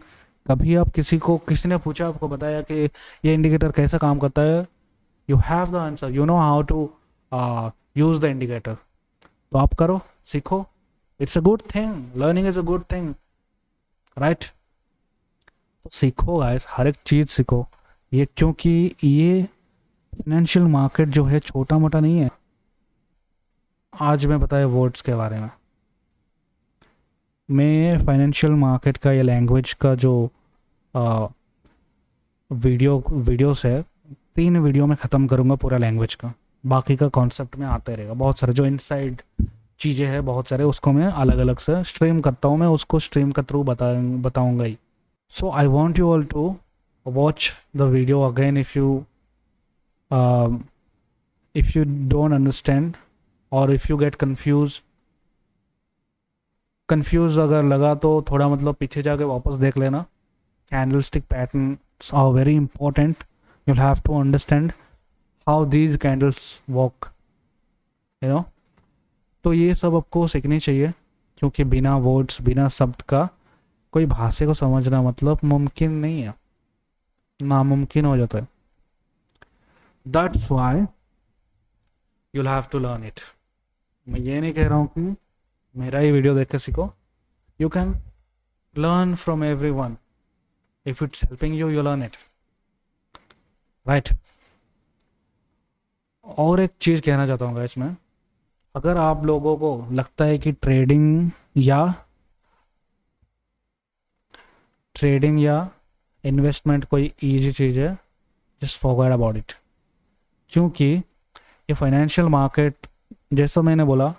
कभी आप किसी ने पूछा, आपको बताया कि ये इंडिकेटर कैसे काम करता है, you have the answer, you know how to use the indicator, तो आप करो, सीखो। It's a good thing, learning is a good thing, right? तो सीखो गाइस, हर एक चीज़ सीखो ये, क्योंकि ये फाइनेंशियल मार्केट जो है छोटा मोटा नहीं है। आज मैं बताया वर्ड्स के बारे में, मैं फाइनेंशियल मार्केट का ये लैंग्वेज का जो वीडियोस है, 3 वीडियो में ख़त्म करूँगा पूरा लैंग्वेज का। बाकी का कॉन्सेप्ट में आते रहेगा, बहुत सारे जो इनसाइड चीज़ें हैं बहुत सारे, उसको मैं अलग अलग से स्ट्रीम करता हूँ, मैं उसको स्ट्रीम के थ्रू बताऊँगा ही। So I want you all to watch the video again if you don't understand, और इफ़ यू गेट कंफ्यूज अगर लगा तो थोड़ा मतलब पीछे जाके वापस देख लेना। Candlestick patterns are very important, you'll have to understand how these candles work, you know। तो ये सब आपको सीखनी चाहिए, क्योंकि बिना वर्ड्स, बिना शब्द का कोई भाषा को समझना मतलब मुमकिन नहीं है, नामुमकिन हो जाता है। That's why you'll have to learn it. मैं ये नहीं कह रहा हूँ कि मेरा ही वीडियो देख के सीखो, you can learn from everyone. If it's helping you, you learn it. Right. और एक चीज़ कहना चाहता हूँ इसमें, अगर आप लोगों को लगता है कि ट्रेडिंग या इन्वेस्टमेंट कोई इजी चीज़ है, जस्ट फॉरगेट अबाउट इट। क्योंकि ये फाइनेंशियल मार्केट, जैसा मैंने बोला,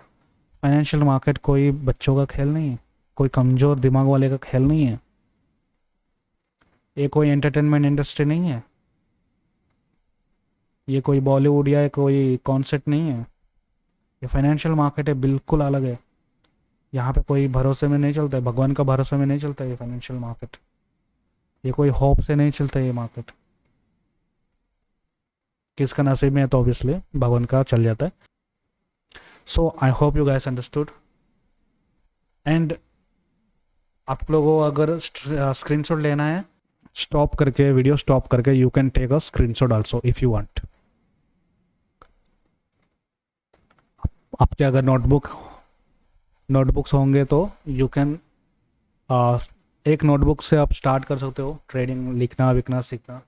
फाइनेंशियल मार्केट कोई बच्चों का खेल नहीं है, कोई कमज़ोर दिमाग वाले का खेल नहीं है, ये कोई एंटरटेनमेंट इंडस्ट्री नहीं है, ये कोई बॉलीवुड या कोई कॉन्सेप्ट नहीं है। ये फाइनेंशियल मार्केट है, बिल्कुल अलग है। यहाँ पे कोई भरोसे में नहीं चलता है, भगवान का भरोसे में नहीं चलता है ये फाइनेंशियल मार्केट। ये कोई होप से नहीं चलता है ये मार्केट, किसका नसीब में है तो ऑब्वियसली भगवान का चल जाता है। So I hope you guys understood. And आप लोगों को अगर स्क्रीनशॉट लेना है, स्टॉप करके, वीडियो स्टॉप करके, you can take a screenshot also if you want. आपके अगर नोटबुक्स होंगे तो यू कैन एक नोटबुक से आप स्टार्ट कर सकते हो ट्रेडिंग, लिखना विखना सीखना,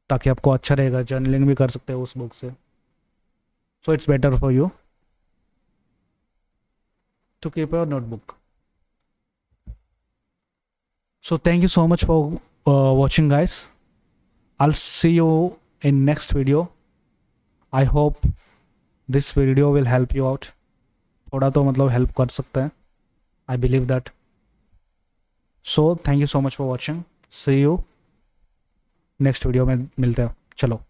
ताकि आपको अच्छा रहेगा। जर्नलिंग भी कर सकते हो उस बुक से। So it's better for you to keep your notebook. So thank you so much for watching, guys. I'll see you in next video. I hope this video will help you out. थोड़ा तो मतलब help कर सकता है. I believe that. So thank you so much for watching. See you next video में मिलते हैं. चलो.